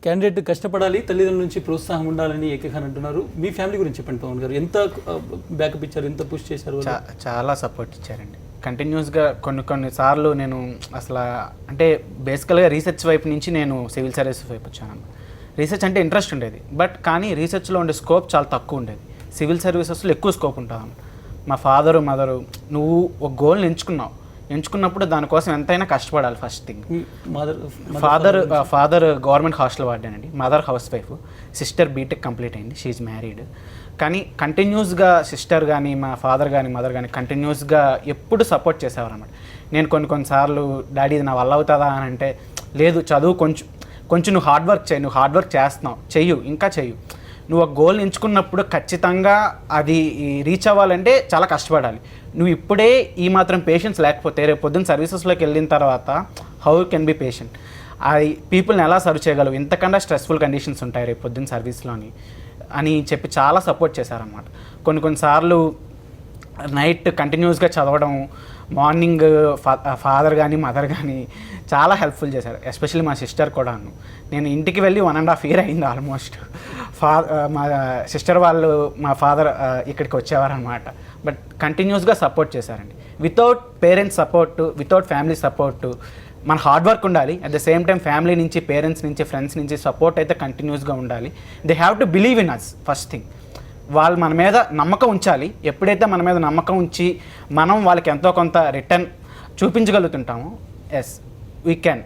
క్యాండిడేట్ కష్టపడాలి, తల్లిదండ్రుల నుంచి ప్రోత్సాహం ఉండాలని ఏకేఖాన్ అంటున్నారు. మీ ఫ్యామిలీ గురించి చెప్పండి పవన్ గారు. ఎంత బ్యాకప్ ఇచ్చారు, ఎంత పుష్ చేశారు? చాలా సపోర్ట్ ఇచ్చారండి. కంటిన్యూస్గా కొన్ని సార్లు నేను అసలు అంటే బేసికల్గా రీసెర్చ్ వైపు నుంచి నేను సివిల్ సర్వీసెస్ వైపు వచ్చాను. రీసెర్చ్ అంటే ఇంట్రెస్ట్ ఉండేది, బట్ కానీ రీసెర్చ్లో ఉండే స్కోప్ చాలా తక్కువ ఉండేది. సివిల్ సర్వీసెస్లో ఎక్కువ స్కోప్ ఉంటుంది. మా ఫాదరు మదరు, నువ్వు ఒక గోల్ని ఎంచుకున్నప్పుడు దానికోసం ఎంతైనా కష్టపడాలి. First thing, father government hostel warden, mother house wife, sister B Tech complete అయింది, షీఈ్ మ్యారీడ్. కానీ కంటిన్యూస్గా సిస్టర్ కానీ మా ఫాదర్ కానీ మదర్ కానీ కంటిన్యూస్గా ఎప్పుడు సపోర్ట్ చేసేవారు అన్నమాట. నేను కొన్నిసార్లు డాడీ ఇది నా వల్ల అవుతుందా అని అంటే, లేదు చదువు కొంచెం నువ్వు హార్డ్ వర్క్ చేస్తున్నావు, ఇంకా చెయ్యు. నువ్వు ఒక గోల్ ఎంచుకున్నప్పుడు ఖచ్చితంగా అది రీచ్ అవ్వాలంటే చాలా కష్టపడాలి. నువ్వు ఇప్పుడే ఈ మాత్రం పేషెన్స్ లేకపోతే రేపు పొద్దున్న సర్వీసెస్లోకి వెళ్ళిన తర్వాత హౌ కెన్ బి పేషెంట్, అది పీపుల్ని ఎలా సర్వ్ చేయగలవు, ఇంతకన్నా స్ట్రెస్ఫుల్ కండిషన్స్ ఉంటాయి రేపు పొద్దున్న సర్వీస్లోని అని చెప్పి చాలా సపోర్ట్ చేశారన్నమాట. కొన్నిసార్లు నైట్ కంటిన్యూస్గా చదవడం, మార్నింగ్ ఫాదర్ కానీ మదర్ కానీ చాలా హెల్ప్ఫుల్ చేశారు. ఎస్పెషల్లీ మా సిస్టర్ కూడాను. నేను ఇంటికి వెళ్ళి 1.5 year అయింది ఆల్మోస్ట్. మా సిస్టర్ వాళ్ళు మా ఫాదర్ ఇక్కడికి వచ్చేవారనమాట. బట్ కంటిన్యూస్గా సపోర్ట్ చేశారండి. Without parents support, without family support, మన హార్డ్ వర్క్ ఉండాలి. At the same time family నుంచి, పేరెంట్స్ నుంచి, ఫ్రెండ్స్ నుంచి సపోర్ట్ అయితే కంటిన్యూస్గా ఉండాలి. They have to believe in us. First thing, వాళ్ళు మన మీద నమ్మకం ఉంచాలి. ఎప్పుడైతే మన మీద నమ్మకం ఉంచి మనం వాళ్ళకి ఎంతో కొంత రిటర్న్ చూపించగలుగుతుంటామో, ఎస్ వీ క్యాన్.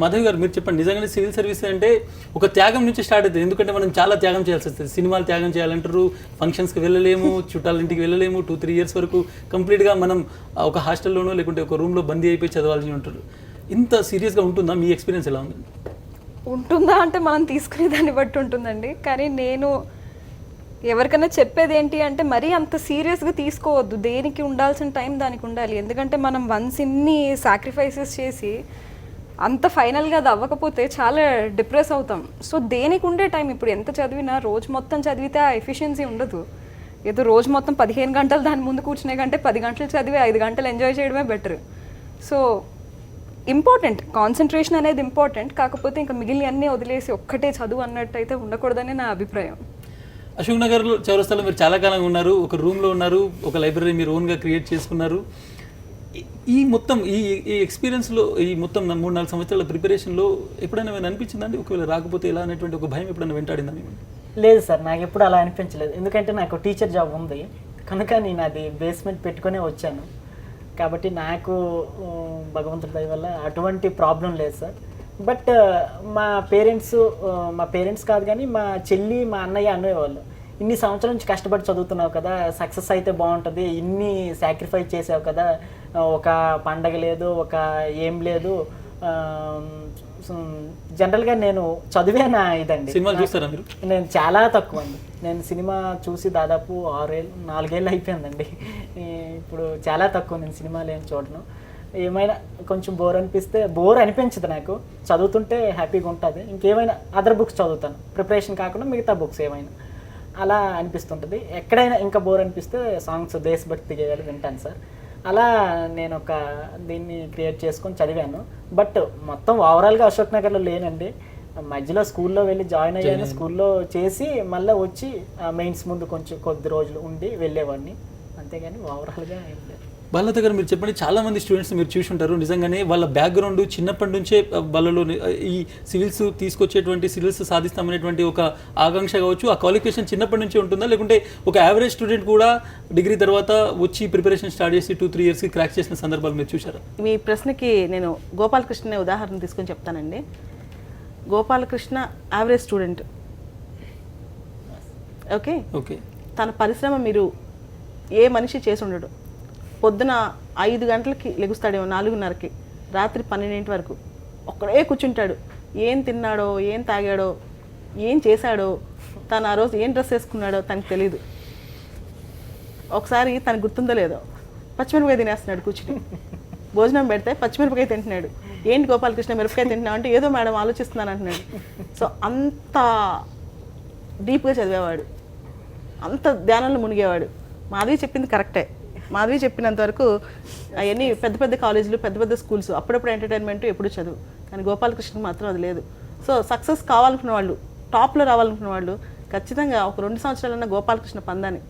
మాధవి గారు మీరు చెప్పండి, నిజంగానే సివిల్ సర్వీస్ అంటే ఒక త్యాగం నుంచి స్టార్ట్ అవుతుంది. ఎందుకంటే మనం చాలా త్యాగం చేయాల్సి వస్తుంది. సినిమాలు త్యాగం చేయాలంటారు, ఫంక్షన్స్కి వెళ్ళలేము, చుట్టాల ఇంటికి వెళ్ళలేము, 2-3 ఇయర్స్ వరకు కంప్లీట్గా మనం ఒక హాస్టల్లోనో లేకుంటే ఒక రూమ్లో బందీ అయిపోయి చదవాల్సి ఉంటారు. ఇంత సీరియస్గా ఉంటుందా? మీ ఎక్స్పీరియన్స్ ఎలా ఉంది? ఉంటుందా అంటే మనం తీసుకునే దాన్ని బట్టి ఉంటుందండి. కానీ నేను ఎవరికైనా చెప్పేది ఏంటి అంటే మరీ అంత సీరియస్గా తీసుకోవద్దు. దేనికి ఉండాల్సిన టైం దానికి ఉండాలి. ఎందుకంటే మనం వన్స్ ఇన్ని సాక్రిఫైసెస్ చేసి అంత ఫైనల్గా అది అవ్వకపోతే చాలా డిప్రెస్ అవుతాం. సో దేనికి ఉండే టైం, ఇప్పుడు ఎంత చదివినా రోజు మొత్తం చదివితే ఆ ఎఫిషియన్సీ ఉండదు. ఏదో రోజు మొత్తం 15 గంటలు దాని ముందు కూర్చునే కంటే 10 గంటలు చదివి 5 గంటలు ఎంజాయ్ చేయడమే బెటర్. సో ఇంపార్టెంట్, కాన్సన్ట్రేషన్ అనేది ఇంపార్టెంట్. కాకపోతే ఇంకా మిగిలిన అన్నీ వదిలేసి ఒక్కటే చదువు అన్నట్టు అయితే ఉండకూడదని నా అభిప్రాయం. అశోక్ నగర్ చౌరస్తాలో మీరు చాలా కాలంగా ఉన్నారు, ఒక రూమ్లో ఉన్నారు, ఒక లైబ్రరీ మీరు ఓన్గా క్రియేట్ చేసుకున్నారు. ఈ మొత్తం ఈ ఎక్స్పీరియన్స్లో ఈ మొత్తం 3-4 సంవత్సరాల ప్రిపరేషన్లో ఎప్పుడైనా ఏమైనా అనిపించిందండి? ఒకవేళ రాకపోతే ఎలా అనేటువంటి ఒక భయం ఎప్పుడైనా వెంటాడిందా మేము? లేదు సార్, నాకు ఎప్పుడు అలా అనిపించలేదు. ఎందుకంటే నాకు టీచర్ జాబ్ ఉంది కనుక నేను అది బేస్మెంట్ పెట్టుకునే వచ్చాను. కాబట్టి నాకు భగవంతుడి దయ వల్ల అటువంటి ప్రాబ్లం లేదు సార్. బట్ మా పేరెంట్స్ కాదు కానీ మా చెల్లి మా అన్నయ్య అనేవాళ్ళు, ఇన్ని సంవత్సరాల నుంచి కష్టపడి చదువుతున్నావు కదా, సక్సెస్ అయితే బాగుంటుంది, ఇన్ని సాక్రిఫైస్ చేసావు కదా, ఒక పండగ లేదు, ఒక ఏం లేదు. జనరల్గా నేను చదివేనా ఇదండి. సినిమాలు చూస్తారా మీరు? నేను చాలా తక్కువ అండి. నేను సినిమా చూసి దాదాపు 4 ఏళ్ళు అయిపోయిందండి. ఇప్పుడు చాలా తక్కువ నేను సినిమాలు ఏం చూడను. ఏమైనా కొంచెం బోర్ అనిపించదు నాకు. చదువుతుంటే హ్యాపీగా ఉంటుంది. ఇంకేమైనా అదర్ బుక్స్ చదువుతాను, ప్రిపరేషన్ కాకుండా మిగతా బుక్స్ ఏమైనా అలా అనిపిస్తుంటుంది. ఎక్కడైనా ఇంకా బోర్ అనిపిస్తే సాంగ్స్ దేశభక్తి గేయాలు వింటాను సార్. అలా నేను దీన్ని క్రియేట్ చేసుకొని చదివాను. బట్ మొత్తం ఓవరాల్గా అశోక్ నగర్లో లేనండి. మధ్యలో స్కూల్లో వెళ్ళి జాయిన్ అయ్యాను, స్కూల్లో చేసి మళ్ళీ వచ్చి మెయిన్స్ ముందు కొద్ది రోజులు ఉండి వెళ్ళేవాడిని, అంతేగాని ఓవరాల్గా ఏం లేదు. బాలలత గారు మీరు చెప్పండి, చాలా మంది స్టూడెంట్స్ మీరు చూసి ఉంటారు, నిజంగానే వాళ్ళ బ్యాక్గ్రౌండ్ చిన్నప్పటి నుంచే వాళ్ళలో ఈ సివిల్స్ తీసుకొచ్చేటువంటి సివిల్స్ సాధిస్తామనేటువంటి ఒక ఆకాంక్ష కావచ్చు, ఆ క్వాలిఫికేషన్ చిన్నప్పటి నుంచే ఉంటుందా, లేకుంటే ఒక యావరేజ్ స్టూడెంట్ కూడా డిగ్రీ తర్వాత వచ్చి ప్రిపరేషన్ స్టార్ట్ చేసి 2-3 ఇయర్స్కి క్రాక్ చేసిన సందర్భాలు మీరు చూసారా? మీ ప్రశ్నకి నేను గోపాలకృష్ణ ఉదాహరణ తీసుకొని చెప్తానండి. గోపాలకృష్ణ యావరేజ్ స్టూడెంట్, ఓకే, తన పరిశ్రమ మీరు ఏ మనిషి చేసి ఉండడు. పొద్దున 5 గంటలకి లెగుస్తాడేమో, 4:30కి, రాత్రి 12 వరకు ఒక్కడే కూర్చుంటాడు. ఏం తిన్నాడో, ఏం తాగాడో, ఏం చేశాడో, తను ఆ రోజు ఏం డ్రెస్ వేసుకున్నాడో తనకు తెలియదు. ఒకసారి తనకు గుర్తుందో లేదో పచ్చిమిరపకాయ తినేస్తున్నాడు కూర్చుని. భోజనం పెడితే పచ్చిమిరపకాయ తింటున్నాడు. ఏంటి గోపాలకృష్ణ మిరపకాయ తింటున్నావు అంటే, ఏదో మేడం ఆలోచిస్తున్నాను అంటున్నాడు. సో అంత డీప్గా చదివేవాడు, అంత ధ్యానంలో మునిగేవాడు. మాధవి చెప్పింది కరెక్టే. మాధవి చెప్పినంత వరకు అవన్నీ పెద్ద పెద్ద కాలేజీలు, పెద్ద పెద్ద స్కూల్స్, అప్పుడప్పుడు ఎంటర్టైన్మెంట్, ఎప్పుడు చదువు. కానీ గోపాలకృష్ణకి మాత్రం అది లేదు. సో సక్సెస్ కావాలనుకున్న వాళ్ళు, టాప్లో రావాలనుకున్న వాళ్ళు ఖచ్చితంగా ఒక 2 సంవత్సరాలన్నా గోపాలకృష్ణ పందాన్ని,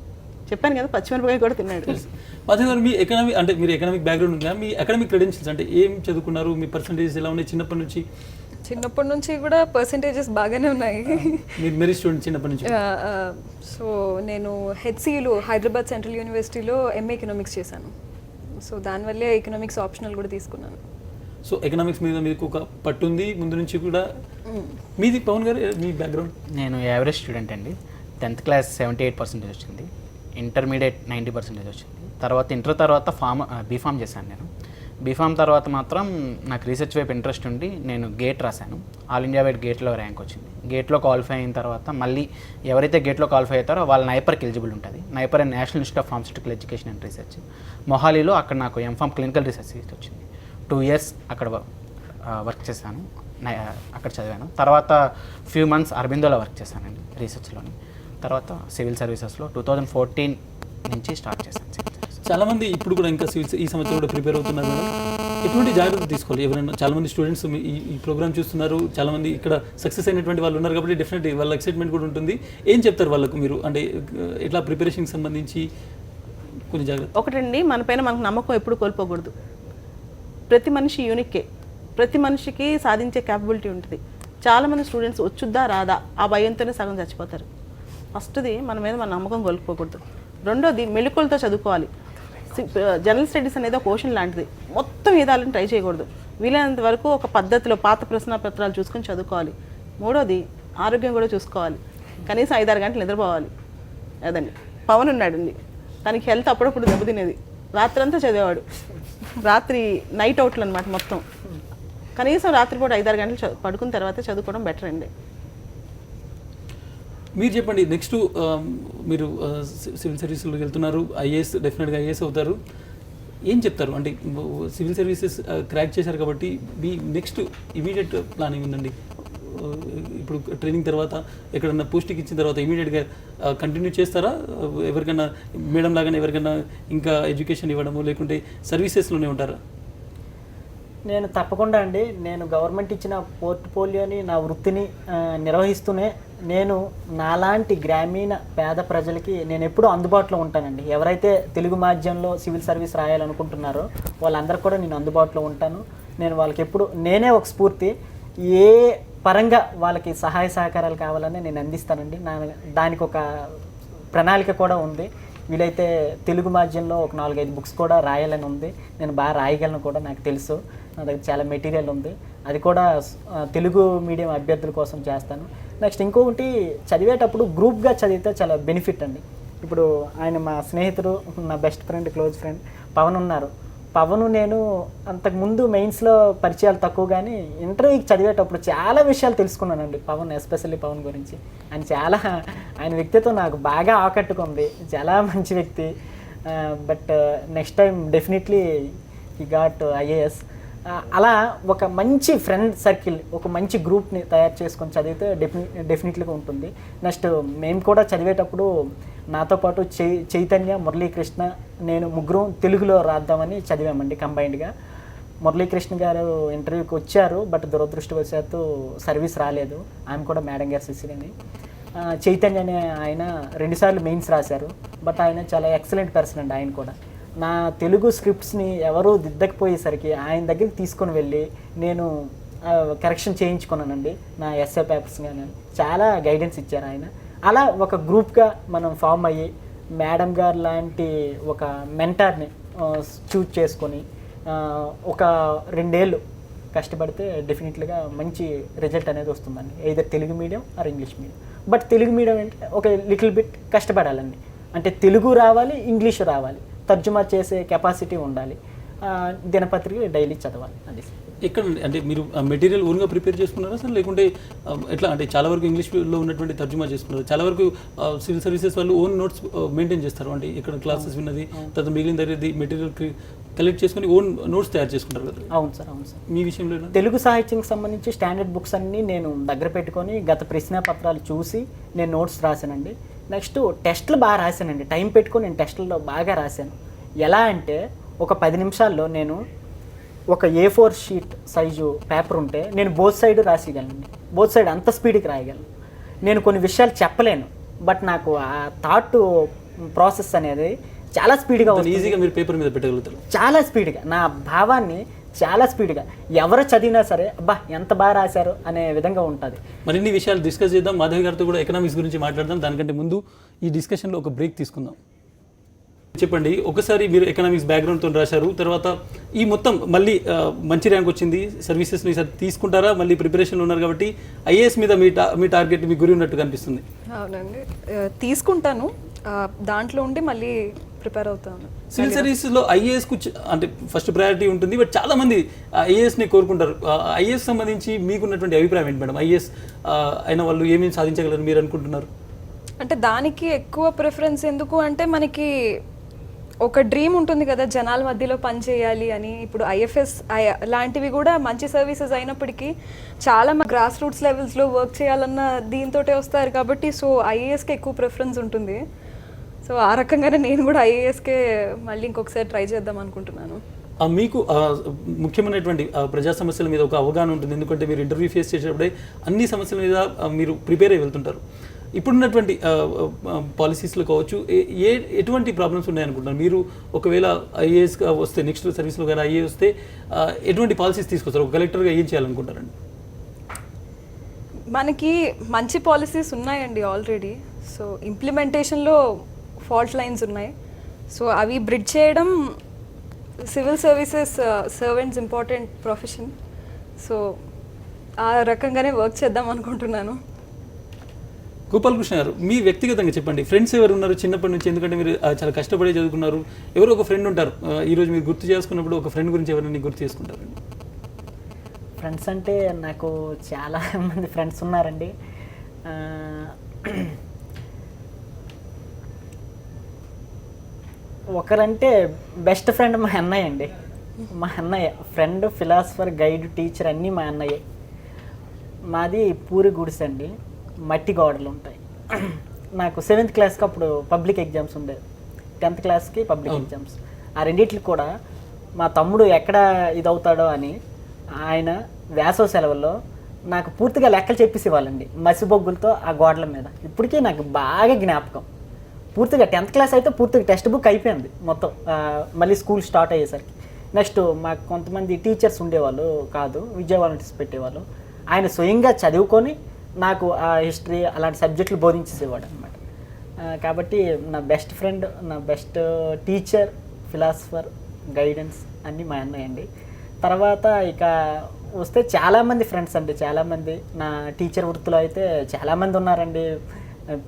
చెప్పాను కదా, పచ్చిమిరపకాయ కూడా తిన్నాడు. మాధవి గారు, మీ మీరు ఎకనామిక్ బ్యాక్గ్రౌండ్ ఉందా? మీ అకాడమిక్ క్రెడెన్షియల్స్ అంటే ఏం చదువుకున్నారు? మీ పర్సంటేజెస్ ఎలా ఉన్నాయి చిన్నప్పటి నుంచి? చిన్నప్పటి నుంచి కూడా పర్సంటేజెస్ బాగానే ఉన్నాయి. మీరు మెరిట్ స్టూడెంట్ చిన్నప్పటి నుంచి? సో నేను హెచ్సియులో, హైదరాబాద్ సెంట్రల్ యూనివర్సిటీలో ఎంఏ ఎకనామిక్స్ చేశాను. సో దానివల్లే ఎకనామిక్స్ ఆప్షనల్ కూడా తీసుకున్నాను. సో ఎకనామిక్స్ మీద మీకు ఒక పట్టుంది ముందు నుంచి కూడా. మీది పవన్ గారు, మీ బ్యాక్గ్రౌండ్? నేను యావరేజ్ స్టూడెంట్ అండి. 10th క్లాస్ 78% వచ్చింది, ఇంటర్మీడియట్ 90% వచ్చింది. తర్వాత ఇంటర్ తర్వాత బీఫామ్ చేశాను నేను. బీఫామ్ తర్వాత మాత్రం నాకు రీసెర్చ్ వైపు ఇంట్రెస్ట్ ఉండి నేను గేట్ రాశాను. ఆల్ ఇండియా వైడ్ గేట్లో ర్యాంక్ వచ్చింది. గేట్లో క్వాలిఫై అయిన తర్వాత మళ్ళీ ఎవరైతే గేట్లో క్వాలిఫై అవుతారో వాళ్ళ నైపర్కి ఎలిజిబుల్ ఉంటుంది. NIPER and National Institute of Pharmaceutical Education and Research, మొహాలీలో. అక్కడ నాకు ఎంఫామ్ క్లినికల్ రీసెర్చ్ సీట్ వచ్చింది. 2 years అక్కడ వర్క్ చేశాను, అక్కడ చదివాను. తర్వాత ఫ్యూ మంత్స్ అరబిందోలో వర్క్ చేశానండి రీసెర్చ్లోని. తర్వాత సివిల్ సర్వీసెస్లో 2014 నుంచి స్టార్ట్ చేశాను. చాలామంది ఇప్పుడు కూడా ఇంకా సివిల్స్ ఈ సంవత్సరం కూడా ప్రిపేర్ అవుతున్నారు మేడం. ఎటువంటి జాగ్రత్త తీసుకోవాలి? ఎవరైనా చాలామంది స్టూడెంట్స్ ఈ ప్రోగ్రామ్ చూస్తున్నారు, చాలామంది ఇక్కడ సక్సెస్ అయినటువంటి వాళ్ళు ఉన్నారు కాబట్టి డెఫినెట్లీ వాళ్ళ ఎక్సైట్మెంట్ కూడా ఉంటుంది. ఏం చెప్తారు వాళ్ళకు మీరు, అంటే ఇట్లా ప్రిపరేషన్కి సంబంధించి కొన్ని జాగ్రత్త? ఒకటండి, మన పైన మనకు నమ్మకం ఎప్పుడు కోల్పోకూడదు. ప్రతి మనిషి యూనిక్కే, ప్రతి మనిషికి సాధించే క్యాపబిలిటీ ఉంటుంది. చాలామంది స్టూడెంట్స్ వచ్చుద్దా రాదా ఆ భయంతోనే సగం చచ్చిపోతారు. ఫస్ట్ది మన మీద మన నమ్మకం కోల్పోకూడదు. రెండోది మెళుకువలతో చదువుకోవాలి. జనరల్ స్టడీస్ అనేది ఒక ఓషన్ లాంటిది, మొత్తం ఏదాలని ట్రై చేయకూడదు. వీలైనంత వరకు ఒక పద్ధతిలో పాత ప్రశ్నపత్రాలు చూసుకొని చదువుకోవాలి. మూడోది ఆరోగ్యం కూడా చూసుకోవాలి. కనీసం 5-6 గంటలు నిద్రపోవాలి. అదండి. పవన్ ఉన్నాడండి, తనకి హెల్త్ అప్పుడప్పుడు దెబ్బతినేది. రాత్రంతా చదివేవాడు, రాత్రి నైట్ అవుట్లు అనమాట మొత్తం. కనీసం రాత్రిపూట 5-6 గంటలు పడుకున్న తర్వాత చదువుకోవడం బెటర్ అండి. మీరు చెప్పండి, నెక్స్ట్ మీరు సివిల్ సర్వీసులోకి వెళ్తున్నారు, ఐఏఎస్ డెఫినెట్గా ఐఏఎస్ అవుతారు. ఏం చెప్తారు? అంటే సివిల్ సర్వీసెస్ క్రాక్ చేశారు కాబట్టి మీ నెక్స్ట్ ఇమీడియట్ ప్లానింగ్ ఉందండి. ఇప్పుడు ట్రైనింగ్ తర్వాత ఎక్కడన్నా పోస్టింగ్ ఇచ్చిన తర్వాత ఇమీడియట్గా కంటిన్యూ చేస్తారా? ఎవరికైనా మేడం లాగానే ఎవరికైనా ఇంకా ఎడ్యుకేషన్ ఇవ్వడము, లేకుంటే సర్వీసెస్లోనే ఉంటారా? నేను తప్పకుండా అండి, నేను గవర్నమెంట్ ఇచ్చిన పోర్ట్ఫోలియోని నా వృత్తిని నిర్వహిస్తూనే నేను నాలాంటి గ్రామీణ పేద ప్రజలకి నేను ఎప్పుడూ అందుబాటులో ఉంటానండి. ఎవరైతే తెలుగు మాధ్యమంలో సివిల్ సర్వీస్ రాయాలనుకుంటున్నారో వాళ్ళందరికీ కూడా నేను అందుబాటులో ఉంటాను. నేను వాళ్ళకి ఎప్పుడు నేనే ఒక స్ఫూర్తి, ఏ పరంగా వాళ్ళకి సహాయ సహకారాలు కావాలని నేను అందిస్తానండి. దానికి ఒక ప్రణాళిక కూడా ఉంది. వీలైతే తెలుగు మాధ్యమంలో ఒక 4-5 బుక్స్ కూడా రాయాలని ఉంది. నేను బాగా రాయగలను కూడా, నాకు తెలుసు. నా దగ్గర చాలా మెటీరియల్ ఉంది. అది కూడా తెలుగు మీడియం అభ్యర్థుల కోసం చేస్తాను. నెక్స్ట్ ఇంకొకటి, చదివేటప్పుడు గ్రూప్గా చదివితే చాలా బెనిఫిట్ అండి. ఇప్పుడు ఆయన మా స్నేహితుడు, నా best friend, close friend Pawan ఉన్నారు. పవన్ నేను అంతకుముందు మెయిన్స్లో పరిచయాలు తక్కువ, కానీ ఇంటర్వ్యూకి చదివేటప్పుడు చాలా విషయాలు తెలుసుకున్నానండి పవన్, ఎస్పెషల్లీ పవన్ గురించి. ఆయన వ్యక్తిత్వం నాకు బాగా ఆకట్టుకుంది. చాలా మంచి వ్యక్తి. But next time definitely he got IAS. అలా ఒక మంచి ఫ్రెండ్ సర్కిల్, ఒక మంచి గ్రూప్ని తయారు చేసుకొని చదివితే డెఫినెట్లీగా ఉంటుంది. నెక్స్ట్ మేము కూడా చదివేటప్పుడు నాతో పాటు చైతన్య, మురళీకృష్ణ, నేను ముగ్గురు తెలుగులో రాద్దామని చదివామండి కంబైన్డ్గా. మురళీకృష్ణ గారు ఇంటర్వ్యూకి వచ్చారు, బట్ దురదృష్టవశాత్తు సర్వీస్ రాలేదు. ఆయన కూడా మేడం గారు శిష్యులని. చైతన్య అనే ఆయన 2 సార్లు మెయిన్స్ రాశారు, బట్ ఆయన చాలా ఎక్సలెంట్ పర్సన్ అండి. ఆయన కూడా నా తెలుగు స్క్రిప్ట్స్ని ఎవరూ దిద్దకపోయేసరికి ఆయన దగ్గరికి తీసుకొని వెళ్ళి నేను కరెక్షన్ చేయించుకున్నానండి. నా ఎస్ఏ పేపర్స్ కానీ చాలా గైడెన్స్ ఇచ్చారు ఆయన. అలా ఒక గ్రూప్గా మనం ఫామ్ అయ్యి మేడం గారు లాంటి ఒక మెంటార్ని చూజ్ చేసుకొని ఒక 2 ఏళ్ళు కష్టపడితే డెఫినెట్లీగా మంచి రిజల్ట్ అనేది వస్తుందండి. Either Telugu medium are English medium. But Telugu medium అంటే ఒక లిటిల్ బిట్ కష్టపడాలండి. అంటే తెలుగు రావాలి, ఇంగ్లీషు రావాలి, తర్జుమా చేసే కెపాసిటీ ఉండాలి, దినపత్రిక డైలీ చదవాలి. అది ఎక్కడ అంటే మీరు మెటీరియల్ ఓన్గా ప్రిపేర్ చేసుకున్నారా సార్, లేకుంటే ఎట్లా? అంటే చాలా వరకు ఇంగ్లీష్లో ఉన్నటువంటి తర్జుమా చేసుకున్నారు, చాలా వరకు సివిల్ సర్వీసెస్ వాళ్ళు ఓన్ నోట్స్ మెయింటైన్ చేస్తారు. అంటే ఇక్కడ క్లాసెస్ విన్నది తర్వాత మిగిలిన దగ్గర మెటీరియల్ కలెక్ట్ చేసుకుని ఓన్ నోట్స్ తయారు చేసుకుంటారు కదా? అవును సార్, అవును సార్. మీ విషయంలో తెలుగు సాహిత్యంకి సంబంధించి స్టాండర్డ్ బుక్స్ అన్నీ నేను దగ్గర పెట్టుకొని గత ప్రశ్నాపత్రాలు చూసి నేను నోట్స్ రాశానండి. నెక్స్ట్ టెస్టులు బాగా రాశానండి. టైం పెట్టుకొని నేను టెస్టుల్లో బాగా రాశాను. ఎలా అంటే ఒక 10 నిమిషాల్లో నేను ఒక A4 షీట్ సైజు పేపర్ ఉంటే నేను బోత్ సైడ్ రాసేయగలను. బోత్ సైడ్ అంత స్పీడ్కి రాయగలను. నేను కొన్ని విషయాలు చెప్పలేను, బట్ నాకు ఆ థాట్ ప్రాసెస్ అనేది చాలా స్పీడ్గా ఈజీగా మీరు పేపర్ మీద పెట్టగలుగుతారు. చాలా స్పీడ్గా నా భావాన్ని చాలా స్పీడ్గా ఎవరు చదివినా సరే అబ్బా ఎంత బాగా రాశారు అనే విధంగా ఉంటుంది. మరిన్ని విషయాలు డిస్కస్ చేద్దాం. మాధవి గారితో కూడా ఎకనామిక్స్ గురించి మాట్లాడదాం. దానికంటే ముందు ఈ డిస్కషన్లో ఒక బ్రేక్ తీసుకుందాం. చెప్పండి, ఒకసారి మీరు ఎకనామిక్స్ బ్యాక్గ్రౌండ్తో రాశారు, తర్వాత ఈ మొత్తం మళ్ళీ మంచి ర్యాంక్ వచ్చింది, సర్వీసెస్ని తీసుకుంటారా? మళ్ళీ ప్రిపరేషన్లో ఉన్నారు కాబట్టి ఐఏఎస్ మీద మీ టార్గెట్, మీ గురి ఉన్నట్టు కనిపిస్తుంది. అవునండి, తీసుకుంటాను. దాంట్లో ఉండి మళ్ళీ ప్రిపేర్ అవుతాను. సివిల్ సర్వీస్లో ఐఏఎస్కు అంటే ఫస్ట్ ప్రయారిటీ ఉంటుంది, బట్ చాలామంది ఐఏఎస్ని కోరుకుంటారు. ఐఏఎస్ సంబంధించి మీకున్నటువంటి అభిప్రాయం ఏంటి మేడం? ఐఏఎస్ అయిన వాళ్ళు ఏమేమి సాధించగలరు మీరు అనుకుంటున్నారు? అంటే దానికి ఎక్కువ ప్రిఫరెన్స్ ఎందుకు అంటే, మనకి ఒక డ్రీమ్ ఉంటుంది కదా జనాల మధ్యలో పని చేయాలి అని. ఇప్పుడు ఐఎఫ్ఎస్ లాంటివి కూడా మంచి సర్వీసెస్ అయినప్పటికీ చాలా గ్రాస్ రూట్స్ లెవెల్స్లో వర్క్ చేయాలన్న దీంతో వస్తారు కాబట్టి, సో ఐఏఎస్కి ఎక్కువ ప్రిఫరెన్స్ ఉంటుంది. సో ఆ రకంగానే నేను కూడా ఐఏఎస్కే మళ్ళీ ఇంకొకసారి ట్రై చేద్దాం అనుకుంటున్నాను. మీకు ముఖ్యమైనటువంటి ప్రజా సమస్యల మీద ఒక అవగాహన ఉంటుంది, ఎందుకంటే మీరు ఇంటర్వ్యూ ఫేస్ చేసేటప్పుడే అన్ని సమస్యల మీద మీరు ప్రిపేర్ అయి వెళ్తుంటారు. ఇప్పుడున్నటువంటి పాలసీస్లో కావచ్చు, ఎటువంటి ప్రాబ్లమ్స్ ఉన్నాయనుకుంటున్నారు మీరు? ఒకవేళ ఐఏఎస్గా వస్తే, నెక్స్ట్ సర్వీస్లో కానీ ఐఏఎస్ వస్తే ఎటువంటి పాలసీస్ తీసుకొస్తారు? ఒక కలెక్టర్గా ఏం చేయాలనుకుంటారండి? మనకి మంచి పాలసీస్ ఉన్నాయండి ఆల్రెడీ. సో ఇంప్లిమెంటేషన్లో ఫాల్ట్ లైన్స్ ఉన్నాయి. సో అవి బ్రిడ్జ్ చేయడం civil services servants important profession, so ఆ రకంగానే వర్క్ చేద్దాం అనుకుంటున్నాను. గోపాలకృష్ణ గారు, మీ వ్యక్తిగతంగా చెప్పండి, ఫ్రెండ్స్ ఎవరు ఉన్నారు చిన్నప్పటి నుంచి? ఎందుకంటే మీరు చాలా కష్టపడి చదువుకున్నారు, ఎవరో ఒక ఫ్రెండ్ ఉంటారు. ఈరోజు మీరు గుర్తు చేసుకున్నప్పుడు ఒక ఫ్రెండ్ గురించి ఎవరైనా గుర్తు చేసుకుంటారండి? ఫ్రెండ్స్ అంటే నాకు చాలా మంది ఫ్రెండ్స్ ఉన్నారండి. ఒకరంటే బెస్ట్ ఫ్రెండ్ మా అన్నయ్య అండి. మా అన్నయ్య ఫ్రెండ్, ఫిలాసఫర్, గైడ్, టీచర్ అన్నీ మా అన్నయ్య. మాది పూరి గుడిసె అండి, మట్టి గోడలు ఉంటాయి. నాకు 7th క్లాస్కి అప్పుడు పబ్లిక్ ఎగ్జామ్స్ ఉండేది, 10th క్లాస్కి పబ్లిక్ ఎగ్జామ్స్. ఆ రెండిట్లు కూడా మా తమ్ముడు ఎక్కడ ఇదవుతాడో అని ఆయన వేసవి సెలవుల్లో నాకు పూర్తిగా లెక్కలు చెప్పేసేవాళ్ళండి మసిబొగ్గులతో ఆ గోడల మీద. ఇప్పటికీ నాకు బాగా జ్ఞాపకం. పూర్తిగా 10th క్లాస్ అయితే పూర్తిగా టెక్స్ట్ బుక్ అయిపోయింది మొత్తం. మళ్ళీ స్కూల్ స్టార్ట్ అయ్యేసరికి నెక్స్ట్ మాకు కొంతమంది టీచర్స్ ఉండేవాళ్ళు కాదు, విద్యా వాలంటీర్స్ పెట్టేవాళ్ళు. ఆయన స్వయంగా చదువుకొని నాకు ఆ హిస్టరీ అలాంటి సబ్జెక్టులు బోధించేసేవాడు అనమాట. కాబట్టి నా బెస్ట్ ఫ్రెండ్, నా బెస్ట్ టీచర్, ఫిలాసఫర్, గైడెన్స్ అన్నీ మా అన్నయ్య అండి. తర్వాత ఇక వస్తే చాలామంది ఫ్రెండ్స్ అండి, చాలామంది నా టీచర్ వృత్తిలో అయితే చాలామంది ఉన్నారండి.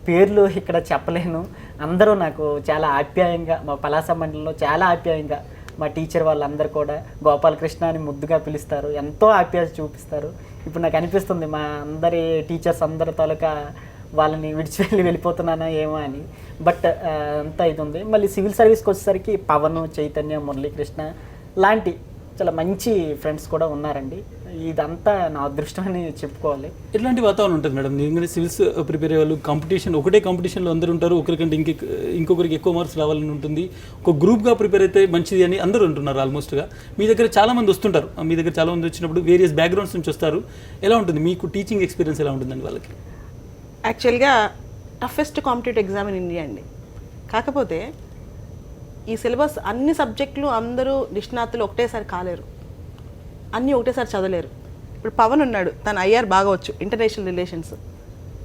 పేర్లు ఇక్కడ చెప్పలేను. అందరూ నాకు చాలా ఆప్యాయంగా, మా పలాస మండలంలో చాలా ఆప్యాయంగా మా టీచర్ వాళ్ళందరూ కూడా గోపాలకృష్ణ అని ముద్దుగా పిలుస్తారు, ఎంతో ఆప్యాయత చూపిస్తారు. ఇప్పుడు నాకు అనిపిస్తుంది మా అందరి టీచర్స్ అందరి తాలూకా వాళ్ళని వెళ్ళిపోతున్నానా ఏమో అని. బట్ అంతా ఇది ఉంది. మళ్ళీ సివిల్ సర్వీస్కి వచ్చేసరికి పవన్, చైతన్య, మురళీకృష్ణ లాంటి చాలా మంచి ఫ్రెండ్స్ కూడా ఉన్నారండి. ఇదంతా నా అదృష్టం అని చెప్పుకోవాలి. ఎట్లాంటి వాతావరణం ఉంటుంది మేడం? ఎందుకంటే సివిల్స్ ప్రిపేర్ అయ్యే వాళ్ళు కాంపిటీషన్, ఒకటే కాంపిటీషన్లో అందరూ ఉంటారు, ఒకరికంటే ఇంకొకరికి ఎక్కువ మార్క్స్ రావాలని ఉంటుంది. ఒక గ్రూప్గా ప్రిపేర్ అయితే మంచిది అని అందరూ అంటున్నారు ఆల్మోస్ట్గా. మీ దగ్గర చాలామంది వస్తుంటారు, మీ దగ్గర చాలామంది వచ్చినప్పుడు వేరియస్ బ్యాక్గ్రౌండ్స్ నుంచి వస్తారు. ఎలా ఉంటుంది మీకు టీచింగ్ ఎక్స్పీరియన్స్? ఎలా ఉంటుందండి వాళ్ళకి? యాక్చువల్గా toughest competitive exam in India అండి. కాకపోతే ఈ సిలబస్ అన్ని సబ్జెక్టులు అందరూ నిష్ణాతులు ఒకటేసారి కాలేరు, అన్నీ ఒకటేసారి చదవలేరు. ఇప్పుడు పవన్ ఉన్నాడు, తను ఐఆర్ బాగా వచ్చు, ఇంటర్నేషనల్ రిలేషన్స్.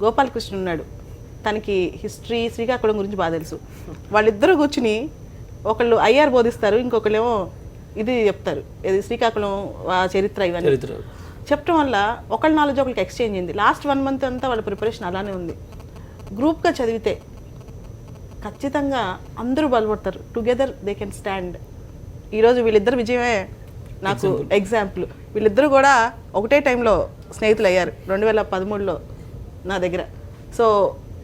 గోపాలకృష్ణ ఉన్నాడు, తనకి హిస్టరీ, శ్రీకాకుళం గురించి బాగా తెలుసు. వాళ్ళిద్దరూ కూర్చుని ఒకళ్ళు ఐఆర్ బోధిస్తారు, ఇంకొకళ్ళేమో ఇది చెప్తారు, ఇది శ్రీకాకుళం చరిత్ర, ఇవన్నీ చెప్పడం వల్ల ఒకళ్ళ నాలెడ్జ్ ఒకరికి ఎక్స్చేంజ్ అయింది. లాస్ట్ 1 month అంతా వాళ్ళ ప్రిపరేషన్ అలానే ఉంది. గ్రూప్గా చదివితే ఖచ్చితంగా అందరూ బలపడతారు. Together they can stand. ఈరోజు వీళ్ళిద్దరు విజయమే నాకు ఎగ్జాంపుల్. వీళ్ళిద్దరూ కూడా ఒకటే టైంలో స్నేహితులు అయ్యారు 2013లో నా దగ్గర. సో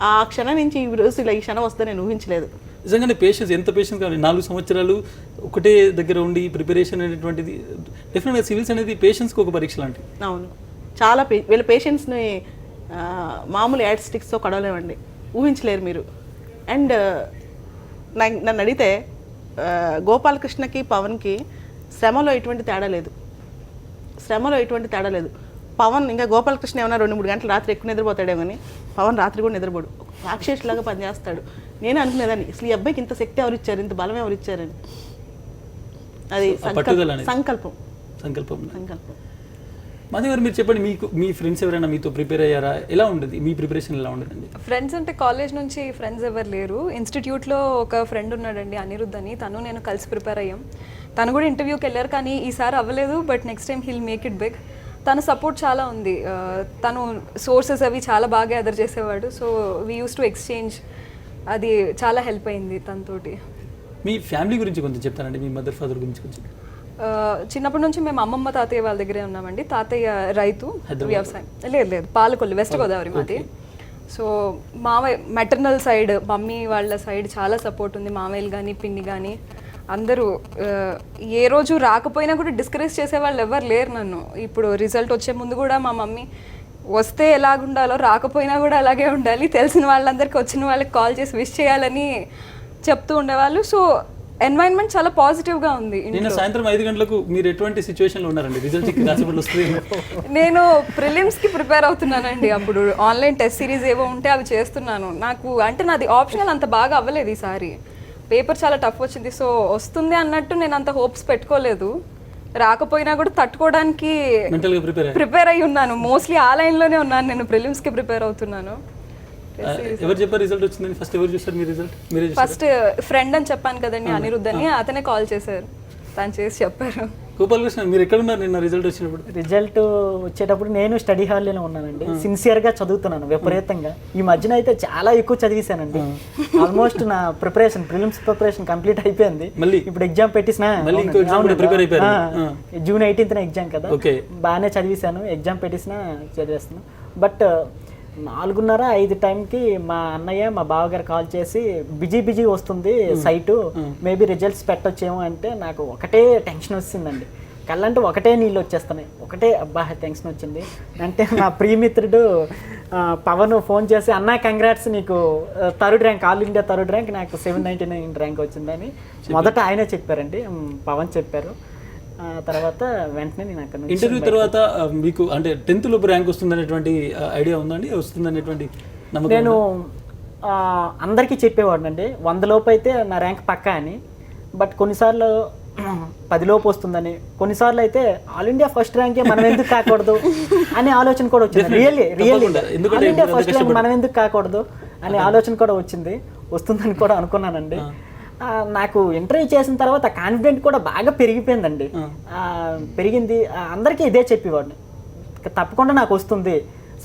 ఆ క్షణం నుంచి ఈ రోజు ఇలా ఈ క్షణం వస్తే నేను ఊహించలేదు. నిజంగానే పేషెన్స్, ఎంత పేషెన్స్ కావాలి? 4 సంవత్సరాలు ఒకటే దగ్గర ఉండి ప్రిపరేషన్ అనేటువంటిది డెఫినెట్గా సివిల్స్ అనేది పేషెన్స్కి ఒక పరీక్ష లాంటిది. అవును, చాలా వీళ్ళ పేషెన్స్ని మామూలు యాడ్ స్టిక్స్తో కొడవలేమండి, ఊహించలేరు మీరు. అండ్ నన్ను అడిగితే గోపాలకృష్ణకి, పవన్కి శ్రమలో ఎటువంటి తేడా లేదు, శ్రమలో ఎటువంటి తేడా లేదు. పవన్ ఇంకా గోపాలకృష్ణ ఏమన్నా 2-3 గంటలు రాత్రి ఎక్కువ నిద్రపోతాడేమో కానీ పవన్ రాత్రి కూడా నిద్రపోడు, రాక్షసులాగా పనిచేస్తాడు. నేను అనుకునేదాన్ని అసలు ఈ అబ్బాయికి ఇంత శక్తి ఎవరు ఇచ్చారు, ఇంత బలం ఎవరు ఇచ్చారని. అది సంకల్పం. మాధవి గారు, మీరు చెప్పండి, మీకు మీ ఫ్రెండ్స్ ఎవరైనా మీతో ప్రిపేర్ అయ్యారా? ఎలా ఉండదు మీ ప్రిపరేషన్? ఎలా ఉండదండి? ఫ్రెండ్స్ అంటే కాలేజ్ నుంచి ఫ్రెండ్స్ ఎవరు లేరు. ఇన్స్టిట్యూట్లో ఒక ఫ్రెండ్ ఉన్నాడండి, అనిరుద్ధ్ అని, తను నేను కలిసి ప్రిపేర్ అయ్యాం. తను కూడా ఇంటర్వ్యూకి వెళ్ళారు, కానీ ఈసారి అవ్వలేదు. But next time he'll make it big. తన సపోర్ట్ చాలా ఉంది, తను సోర్సెస్ అవి చాలా బాగా ఎదర్ చేసేవాడు. So we use to exchange, అది చాలా హెల్ప్ అయింది తనతోటి. మీ ఫ్యామిలీ గురించి కొంచెం చెప్తానండి, మీ మదర్ ఫాదర్ గురించి కొంచెం. చిన్నప్పటి నుంచి మేము అమ్మమ్మ తాతయ్య వాళ్ళ దగ్గరే ఉన్నామండి. తాతయ్య రైతు, వ్యవసాయం. లేదు పాలకొల్లు, వెస్ట్ గోదావరి మాది. సో మామయ్య మెటర్నల్ సైడ్, మమ్మీ వాళ్ళ సైడ్ చాలా సపోర్ట్ ఉంది. మామయ్యలు కానీ పిన్ని కానీ అందరూ ఏ రోజు రాకపోయినా కూడా డిస్కరేజ్ చేసేవాళ్ళు ఎవరు లేరు నన్ను. ఇప్పుడు రిజల్ట్ వచ్చే ముందు కూడా మా మమ్మీ వస్తే ఎలాగుండాలో, రాకపోయినా కూడా అలాగే ఉండాలి, తెలిసిన వాళ్ళందరికీ వచ్చిన వాళ్ళకి కాల్ చేసి విష్ చేయాలని చెప్తూ ఉండేవాళ్ళు. సో ఎన్వైరన్మెంట్ చాలా పాజిటివ్గా ఉంది. నిన్న సాయంత్రం 5 గంటలకు మీరు ఎటువంటి సిచ్యువేషన్లో ఉన్నారండి? రిజల్ట్ వస్తుంది. నేను ప్రిలిమ్స్కి ప్రిపేర్ అవుతున్నానండి. అప్పుడు ఆన్లైన్ టెస్ట్ సిరీస్ ఏవో ఉంటే అవి చేస్తున్నాను. నాకు అంటే నాది ఆప్షనల్ అంత బాగా అవ్వలేదు ఈసారి, పేపర్ చాలా టఫ్ వచ్చింది. సో వస్తుంది అన్నట్టు నేను అంత హోప్స్ పెట్టుకోలేదు. రాకపోయినా కూడా తట్టుకోవడానికి ప్రిపేర్ అయ్యి ఉన్నాను. మోస్ట్లీ ఆ లైన్లోనే ఉన్నాను నేను, ప్రిలిమ్స్కి ప్రిపేర్ అవుతున్నాను. ఎవరు చెప్పారు రిజల్ట్ వచ్చిందని? ఫస్ట్ ఎవరు చూసారు మీ రిజల్ట్? ఫస్ట్ ఫ్రెండ్ అని చెప్పాను కదండి, అనిరుద్ధ్ అని, అతనే కాల్ చేశారు. తను చేసి చెప్పారు. గోపాలకృష్ణ మీరు ఎక్కడ ఉన్నారు నిన్న రిజల్ట్ వచ్చినప్పుడు? రిజల్ట్ వచ్చేటప్పుడు నేను స్టడీ హాల్లోనే ఉన్నానండి. సిన్సియర్గా చదువుతున్నాను విపరీతంగా. ఈ మధ్యన అయితే చాలా ఎక్కువ చదివేశానండి. ఆల్మోస్ట్ నా ప్రిపరేషన్ ప్రిలిమ్స్ ప్రిపరేషన్ కంప్లీట్ అయిపోయింది. మళ్ళీ ఇప్పుడు ఎగ్జామ్ పెట్టిన ప్రిపేర్ అయిపోయారు. జూన్ 18th ఎగ్జామ్ కదా, ఓకే. బాగానే చదివేశాను. ఎగ్జామ్ పెట్టేసిన చదివేస్తున్నాను. బట్ 4:30-5 టైంకి మా అన్నయ్య మా బావగారు కాల్ చేసి బిజీ వస్తుంది సైటు, మేబీ రిజల్ట్స్ పెట్టొచ్చేమో అంటే నాకు ఒకటే టెన్షన్ వచ్చిందండి. కళ్ళంటే ఒకటే నీళ్ళు వచ్చేస్తున్నాయి. ఒకటే అబ్బా టెన్షన్ వచ్చింది. అంటే నా ప్రియమిత్రుడు పవన్ ఫోన్ చేసి అన్నా కంగ్రాట్స్, నీకు 3rd rank, all India 3rd rank, నాకు 799 ర్యాంక్ వచ్చిందని మొదట ఆయనే చెప్పారండి, పవన్ చెప్పారు. తర్వాత వెంటనే నేను అక్కడ నుంచి ఇంటర్వ్యూ తర్వాత మీకు అంటే 10th లోపు ర్యాంక్ వస్తుందనేటువంటి ఐడియా ఉందండి? వస్తుందనేటువంటి నమ్మకం? నేను అందరికీ చెప్పేవాడినండి 100 లోపు అయితే నా ర్యాంక్ పక్కా అని. బట్ కొన్నిసార్లు 10 లోపు వస్తుందని, కొన్నిసార్లు అయితే ఆల్ ఇండియా ఫస్ట్ ర్యాంకే మనం ఎందుకు కాకూడదు అనే ఆలోచన కూడా వచ్చింది. Really all India first rank మనం ఎందుకు కాకూడదు అనే ఆలోచన కూడా వచ్చింది. వస్తుందని కూడా అనుకున్నానండి. నాకు ఇంటర్వ్యూ చేసిన తర్వాత కాన్ఫిడెంట్ కూడా బాగా పెరిగిపోయిందండి. పెరిగింది. అందరికీ ఇదే చెప్పేవాడిని, తప్పకుండా నాకు వస్తుంది,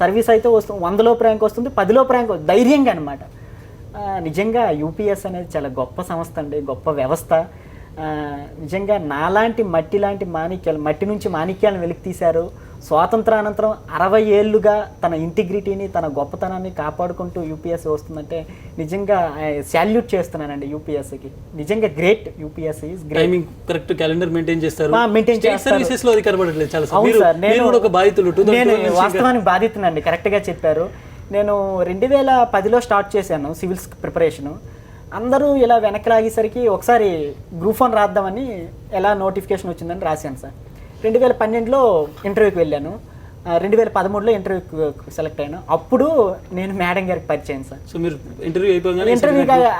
సర్వీస్ అయితే వస్తుంది, 100 లోపు ర్యాంక్ వస్తుంది, 10 లోపు ర్యాంక్ ధైర్యంగా అనమాట. నిజంగా యూపీఎస్ అనేది చాలా గొప్ప సంస్థ అండి, గొప్ప వ్యవస్థ. నిజంగా నాలాంటి మట్టి నుంచి మాణిక్యాలను వెలికి తీశారు. స్వాతంత్రానంతరం 60 ఏళ్ళుగా తన ఇంటిగ్రిటీని, తన గొప్పతనాన్ని కాపాడుకుంటూ యూపీఎస్ వస్తుందంటే నిజంగా శాల్యూట్ చేస్తున్నానండి యూపీఎస్కి. నిజంగా great. UPS is great. Timing correct, calendar maintain చేస్తారు. సర్వీసెస్ లో అది కనబడట్లేదు చాలా. అవును సార్, నేను నేను వాస్తవానికి బాధితునండి. కరెక్ట్గా చెప్పారు. నేను 2010లో స్టార్ట్ చేశాను సివిల్స్ ప్రిపరేషను. అందరూ ఇలా వెనక్కి లాగేసరికి ఒకసారి గ్రూప్ 1 రాద్దామని ఎలా నోటిఫికేషన్ వచ్చిందని రాశాను సార్. 2012లో ఇంటర్వ్యూకి వెళ్ళాను. 2013లో ఇంటర్వ్యూకి సెలెక్ట్ అయ్యాను. అప్పుడు నేను మేడం గారికి పరిచయం సార్. సో మీరు ఇంటర్వ్యూ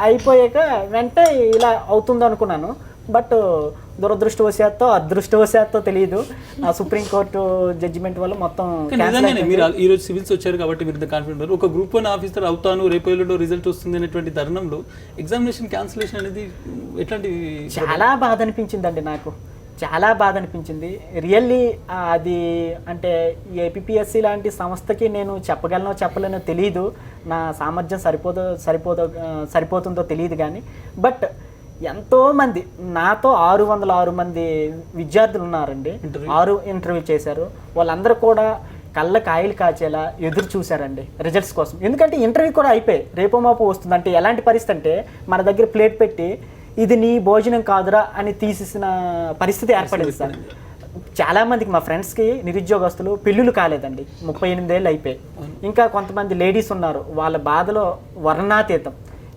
అయిపోయాక వెంటనే ఇలా అవుతుందో అనుకున్నాను. బట్ దురదృష్టవశాత్తు అదృష్టవశాత్తు తెలియదు, సుప్రీంకోర్టు జడ్జిమెంట్ వల్ల మొత్తం. మీరు ఈ రోజు సివిల్స్ వచ్చారు కాబట్టి మీరు కాన్ఫిడెంట్. ఒక గ్రూప్ 1 ఆఫీసర్ అవుతాను, రేపు ఎల్లుండో రిజల్ట్ వస్తుంది అనేటువంటి తరుణంలో ఎగ్జామినేషన్ క్యాన్సిలేషన్ అనేది ఎట్లాంటి? చాలా బాధ అనిపించిందండి నాకు, చాలా బాధ అనిపించింది రియల్లీ. అది అంటే ఏపీఎస్సి లాంటి సంస్థకి నేను చెప్పగలనో చెప్పలేనో తెలియదు, నా సామర్థ్యం సరిపోతుందో తెలియదు కానీ. బట్ ఎంతోమంది నాతో 606 మంది విద్యార్థులు ఉన్నారండి. 6 ఇంటర్వ్యూ చేశారు. వాళ్ళందరూ కూడా కళ్ళ కాయలు కాచేలా ఎదురు చూశారండి రిజల్ట్స్ కోసం. ఎందుకంటే ఇంటర్వ్యూ కూడా అయిపోయి రేపో మాపు వస్తుంది. అంటే ఎలాంటి పరిస్థితి అంటే మన దగ్గర ప్లేట్ పెట్టి ఇది నీ భోజనం కాదురా అని తీసేసిన పరిస్థితి ఏర్పడింది సార్. చాలామందికి మా ఫ్రెండ్స్కి నిరుద్యోగస్తులు పెళ్ళిళ్ళు కాలేదండి, 38 ఏళ్ళు అయిపోయాయి. ఇంకా కొంతమంది లేడీస్ ఉన్నారు, వాళ్ళ బాధలో వర్ణాతీతం.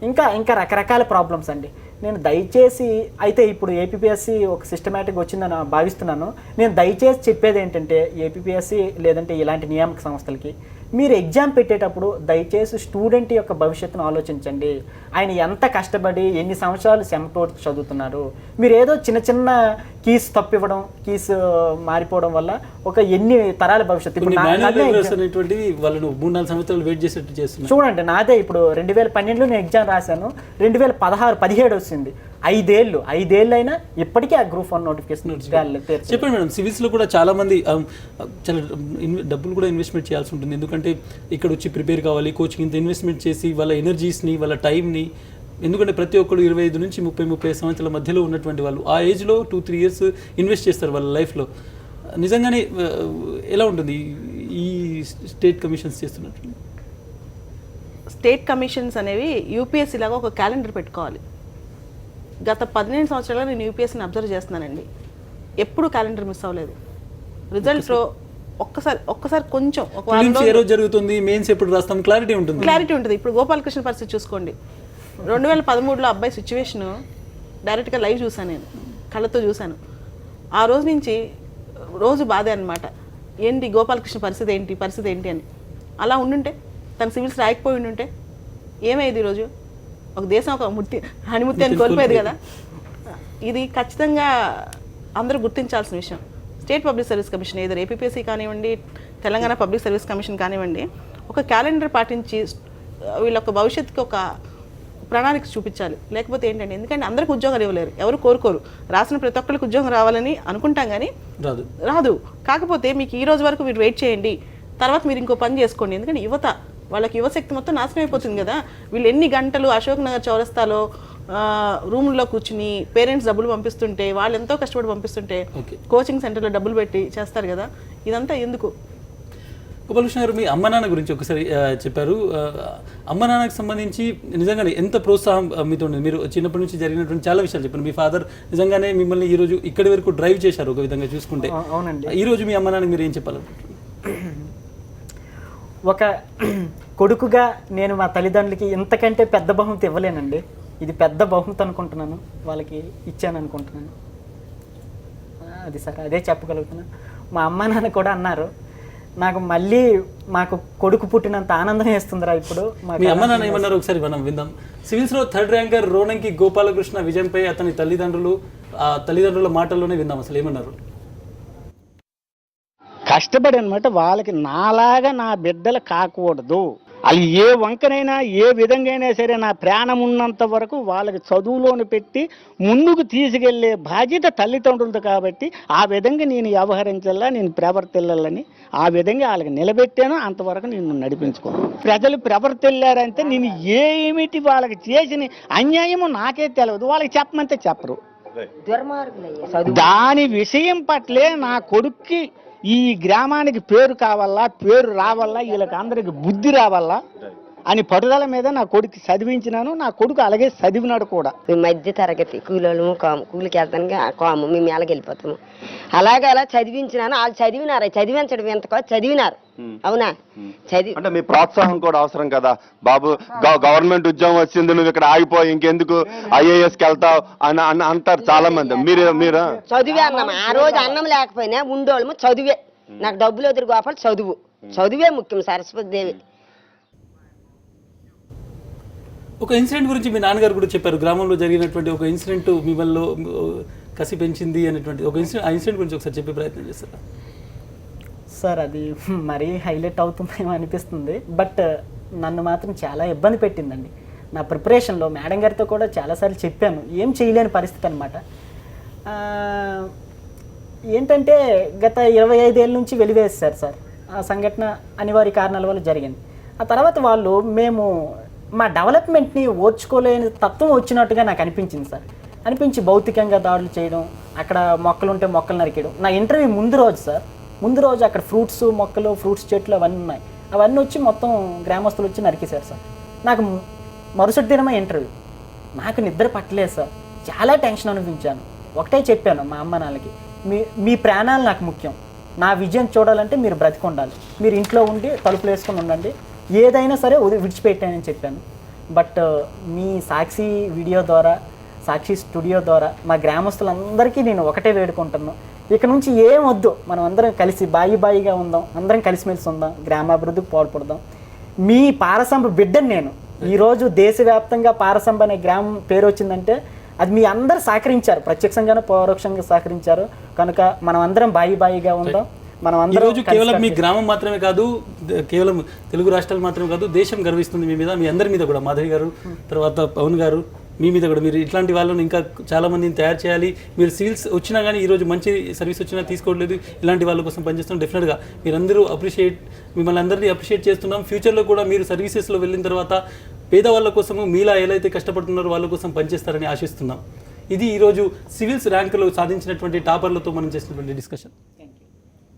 ఇంకా రకరకాల ప్రాబ్లమ్స్ అండి. నేను దయచేసి అయితే ఇప్పుడు ఏపీఎస్సి ఒక సిస్టమేటిక్ వచ్చిందని భావిస్తున్నాను. నేను దయచేసి చెప్పేది ఏంటంటే ఏపీఎస్సి లేదంటే ఇలాంటి నియామక సంస్థలకి మీరు ఎగ్జామ్ పెట్టేటప్పుడు దయచేసి స్టూడెంట్ యొక్క భవిష్యత్తును ఆలోచించండి. ఆయన ఎంత కష్టపడి ఎన్ని సంవత్సరాలు సెమటోడ్ చదువుతున్నారు. మీరు ఏదో చిన్న కీస్ తప్పివ్వడం, కీస్ మారిపోవడం వల్ల ఒక ఎన్ని తరాల భవిష్యత్తు. చూడండి, నాదే ఇప్పుడు 2012లో నేను ఎగ్జామ్ రాశాను, 2016-17 వచ్చింది. 5 ఏళ్ళు అయినా ఇప్పటికీ ఆ గ్రూప్ 1 నోటిఫికేషన్. చెప్పండి మేడం, సివిల్స్లో కూడా చాలా మంది చాలా డబ్బులు కూడా ఇన్వెస్ట్మెంట్ చేయాల్సి ఉంటుంది. ఎందుకంటే ఇక్కడ వచ్చి ప్రిపేర్ కావాలి, కోచింగ్ ఇంత ఇన్వెస్ట్మెంట్ చేసి వాళ్ళ ఎనర్జీస్ని, వాళ్ళ టైంని. ఎందుకంటే ప్రతి ఒక్కరు 25 నుంచి 30 సంవత్సరాల మధ్యలో ఉన్నటువంటి వాళ్ళు ఆ ఏజ్లో 2-3 ఇయర్స్ ఇన్వెస్ట్ చేస్తారు వాళ్ళ లైఫ్లో. నిజంగానే ఎలా ఉంటుంది ఈ స్టేట్ కమిషన్స్ చేస్తున్నట్టు? స్టేట్ కమిషన్స్ అనేవి యూపీఎస్సీ లాగా ఒక క్యాలెండర్ పెట్టుకోవాలి. గత 15 సంవత్సరాలుగా నేను యూపీఎస్సీని అబ్జర్వ్ చేస్తున్నానండి. ఎప్పుడు క్యాలెండర్ మిస్ అవ్వలేదు. రిజల్ట్స్లో ఒక్కసారి కొంచెం ఒక వారం జరుగుతుంది, మెయిన్స్ ఎప్పుడు రాస్తాం, క్లారిటీ ఉంటుంది. ఇప్పుడు గోపాలకృష్ణ పరిస్థితి చూసుకోండి. 2013లో అబ్బాయి సిచ్యువేషను డైరెక్ట్గా లైవ్ చూశాను, నేను కళ్ళతో చూశాను. ఆ రోజు నుంచి రోజు బాధే అనమాట. ఏంటి గోపాలకృష్ణ పరిస్థితి ఏంటి అని. అలా ఉండుంటే తను సివిల్స్ రాయకపోయి ఉండుంటే ఏమయ్యేది ఈరోజు? ఒక దేశం ఒక హనిముత్యాన్ని కోల్పోయేది కదా. ఇది ఖచ్చితంగా అందరూ గుర్తించాల్సిన విషయం. స్టేట్ పబ్లిక్ సర్వీస్ కమిషన్ ఏదో ఏపీఎస్సీ కానివ్వండి, తెలంగాణ పబ్లిక్ సర్వీస్ కమిషన్ కానివ్వండి, ఒక క్యాలెండర్ పాటించి వీళ్ళ భవిష్యత్తుకి ఒక ప్రణాళిక చూపించాలి. లేకపోతే ఏంటంటే, ఎందుకంటే అందరికి ఉద్యోగాలు ఇవ్వలేరు, ఎవరు కోరుకోరు. రాసిన ప్రతి ఒక్కరికి ఉద్యోగం రావాలని అనుకుంటాం కానీ రాదు. కాకపోతే మీకు ఈ రోజు వరకు మీరు వెయిట్ చేయండి, తర్వాత మీరు ఇంకో పని చేసుకోండి. ఎందుకంటే వాళ్ళకి యువశక్తి మొత్తం నాశనం అయిపోతుంది కదా. వీళ్ళు ఎన్ని గంటలు అశోక్ నగర్ చౌరస్తాలో రూమ్లో కూర్చుని పేరెంట్స్ డబ్బులు పంపిస్తుంటే, వాళ్ళు ఎంతో కష్టపడి పంపిస్తుంటే కోచింగ్ సెంటర్లో డబ్బులు పెట్టి చేస్తారు కదా, ఇదంతా ఎందుకు? గోపాలకృష్ణ గారు, మీ అమ్మ నాన్న గురించి ఒకసారి చెప్పారు. అమ్మ నాన్నకు సంబంధించి నిజంగానే ఎంత ప్రోత్సాహం మీతో ఉంది? మీరు చిన్నప్పటి నుంచి జరిగినటువంటి చాలా విషయాలు చెప్పారు. మీ ఫాదర్ నిజంగానే మిమ్మల్ని ఈ రోజు ఇక్కడి వరకు డ్రైవ్ చేశారు ఒక విధంగా చూసుకుంటే. అవునండి. ఈ రోజు మీ అమ్మ నాన్నకి మీరు ఏం చెప్పాలనుకుంటున్నారు? ఒక కొడుకుగా నేను మా తల్లిదండ్రులకి ఇంతకంటే పెద్ద బహుమతి ఇవ్వలేనండి. ఇది పెద్ద బహుమతి అనుకుంటున్నాను, వాళ్ళకి ఇచ్చాను అనుకుంటున్నాను. అది సార్, అదే చెప్పగలుగుతున్నాను. మా అమ్మ నాన్న కూడా అన్నారు, నాకు మళ్ళీ మాకు కొడుకు పుట్టినంత ఆనందం వేస్తుందిరా ఇప్పుడు. మీ అమ్మ నాన్న ఏమన్నారు ఒకసారి మనం విందాం. సివిల్స్లో 3rd ర్యాంకర్ రోనంకి గోపాలకృష్ణ విజయంపై అతని తల్లిదండ్రుల మాటల్లోనే విందాం. అసలు ఏమన్నారు? కష్టపడి అనమాట, వాళ్ళకి నాలాగా నా బిడ్డలు కాకూడదు, వాళ్ళు ఏ వంకనైనా ఏ విధంగా అయినా సరే నా ప్రాణం ఉన్నంత వరకు వాళ్ళకి చదువులోని పెట్టి ముందుకు తీసుకెళ్లే బాధ్యత తల్లిదండ్రులది. కాబట్టి ఆ విధంగా నేను వ్యవహరించాలా, నేను ప్రవర్తిల్లాలని ఆ విధంగా వాళ్ళకి నిలబెట్టాను. అంతవరకు నేను నడిపించుకోను. ప్రజలు ప్రవర్తిల్లారంటే నేను ఏమిటి వాళ్ళకి చేసిన అన్యాయము నాకే తెలియదు, వాళ్ళకి చెప్పమంటే చెప్పరు. దాని విషయం పట్లే నా కొడుక్కి ఈ గ్రామానికి పేరు కావాలా, పేరు రావాలా, వీళ్ళకి అందరికి బుద్ధి రావాలా అని పట్టుదల మీద నా కొడుకు చదివించినాను. నా కొడుకు అలాగే చదివినాడు కూడా. మేము మధ్య తరగతి కూలోళ్ళము, కూలికి వెళ్తానికి కోము, మేము మేళకి వెళ్ళిపోతాము. అలాగే అలా చదివించినాను. వాళ్ళు చదివినారు, చదివించడం ఎంత కాదు చదివినారు. అవునా? అంటే మీ ప్రోత్సాహం కూడా అవసరం కదా బాబు. గవర్నమెంట్ ఉద్యోగం వచ్చింది, నువ్వు ఇక్కడ ఆగిపోయి ఇంకెందుకు IASకి వెళ్తావు అని అంటారు చాలా మంది. మీరు చదివే అన్నం, ఆ రోజు అన్నం లేకపోయినా ఉండోళ్ళము చదివే. నాకు డబ్బులు ఎదురు గోపాలు చదువే ముఖ్యం. సరస్వతి దేవి ఒక ఇన్సిడెంట్ గురించి మీ నాన్నగారు కూడా చెప్పారు. గ్రామంలో జరిగినటువంటి ఒక ఇన్సిడెంట్ మిమ్మల్ని కసి పెంచింది అనేటువంటి ఒక ఇన్సిడెంట్. ఆ ఇన్సిడెంట్ గురించి ఒకసారి చెప్పే ప్రయత్నం చేస్తారా? సార్, అది మరీ హైలైట్ అవుతుందేమో అనిపిస్తుంది, బట్ నన్ను మాత్రం చాలా ఇబ్బంది పెట్టిందండి. నా ప్రిపరేషన్లో మేడం గారితో కూడా చాలాసార్లు చెప్పాను, ఏం చేయలేని పరిస్థితి అనమాట. ఏంటంటే గత 25 ఏళ్ళ నుంచి వెలివేశారు సార్. ఆ సంఘటన అనివార్య కారణాల వల్ల జరిగింది. ఆ తర్వాత వాళ్ళు మేము మా డెవలప్మెంట్ని ఓర్చుకోలేని తత్వం వచ్చినట్టుగా నాకు అనిపించింది సార్. అనిపించి భౌతికంగా దాడులు చేయడం, అక్కడ మొక్కలు ఉంటే మొక్కలు నరికేయడం. నా ఇంటర్వ్యూ ముందు రోజు అక్కడ ఫ్రూట్స్ చెట్లు అవన్నీ ఉన్నాయి, అవన్నీ వచ్చి మొత్తం గ్రామస్తులు వచ్చి నరికేశారు సార్. నాకు మరుసటి దినమే ఇంటర్వ్యూ. నాకు నిద్ర పట్టలేదు సార్, చాలా టెన్షన్ అనిపించాను. ఒకటే చెప్పాను మా అమ్మ నాన్నకి, మీ ప్రాణాలు నాకు ముఖ్యం, నా విజయం చూడాలంటే మీరు బ్రతికొండాలి, మీరు ఇంట్లో ఉండి తలుపులు వేసుకొని ఉండండి, ఏదైనా సరే విడిచిపెట్టానని చెప్పాను. బట్ మీ సాక్షి వీడియో ద్వారా, సాక్షి స్టూడియో ద్వారా మా గ్రామస్తులందరికీ నేను ఒకటే వేడుకుంటున్నాను, ఇక నుంచి ఏం వద్దు, మనం అందరం కలిసి బాయిగా ఉందాం, అందరం కలిసిమెలిసి ఉందాం, గ్రామాభివృద్ధికి పాటుపడదాం. మీ పారసంబ బిడ్డను నేను. ఈరోజు దేశవ్యాప్తంగా పారసంబ అనే గ్రామం పేరు వచ్చిందంటే అది మీ అందరూ సహకరించారు, ప్రత్యక్షంగానే పరోక్షంగా సహకరించారు. కనుక మనం అందరం బాయిగా ఉందాం. మనం అందరం కేవలం మీ గ్రామం మాత్రమే కాదు, కేవలం తెలుగు రాష్ట్రాలు మాత్రమే కాదు, దేశం గర్విస్తుంది మీ మీద, మీ అందరి మీద కూడా. మాధవి గారు, తర్వాత పవన్ గారు, మీ మీద కూడా. మీరు ఇట్లాంటి వాళ్ళని ఇంకా చాలా మందిని తయారు చేయాలి. మీరు సివిల్స్ వచ్చినా కానీ ఈరోజు మంచి సర్వీస్ వచ్చినా తీసుకోవట్లేదు, ఇలాంటి వాళ్ళ కోసం పనిచేస్తున్నాం. డెఫినెట్గా మీరందరూ మిమ్మల్ని అందరినీ అప్రిషియేట్ చేస్తున్నాం. ఫ్యూచర్లో కూడా మీరు సర్వీసెస్లో వెళ్ళిన తర్వాత పేదవాళ్ళ కోసము మీలా ఎలా అయితే కష్టపడుతున్నారో వాళ్ళ కోసం పనిచేస్తారని ఆశిస్తున్నాం. ఇది ఈరోజు సివిల్స్ ర్యాంకులో సాధించినటువంటి టాపర్లతో మనం చేసినటువంటి డిస్కషన్.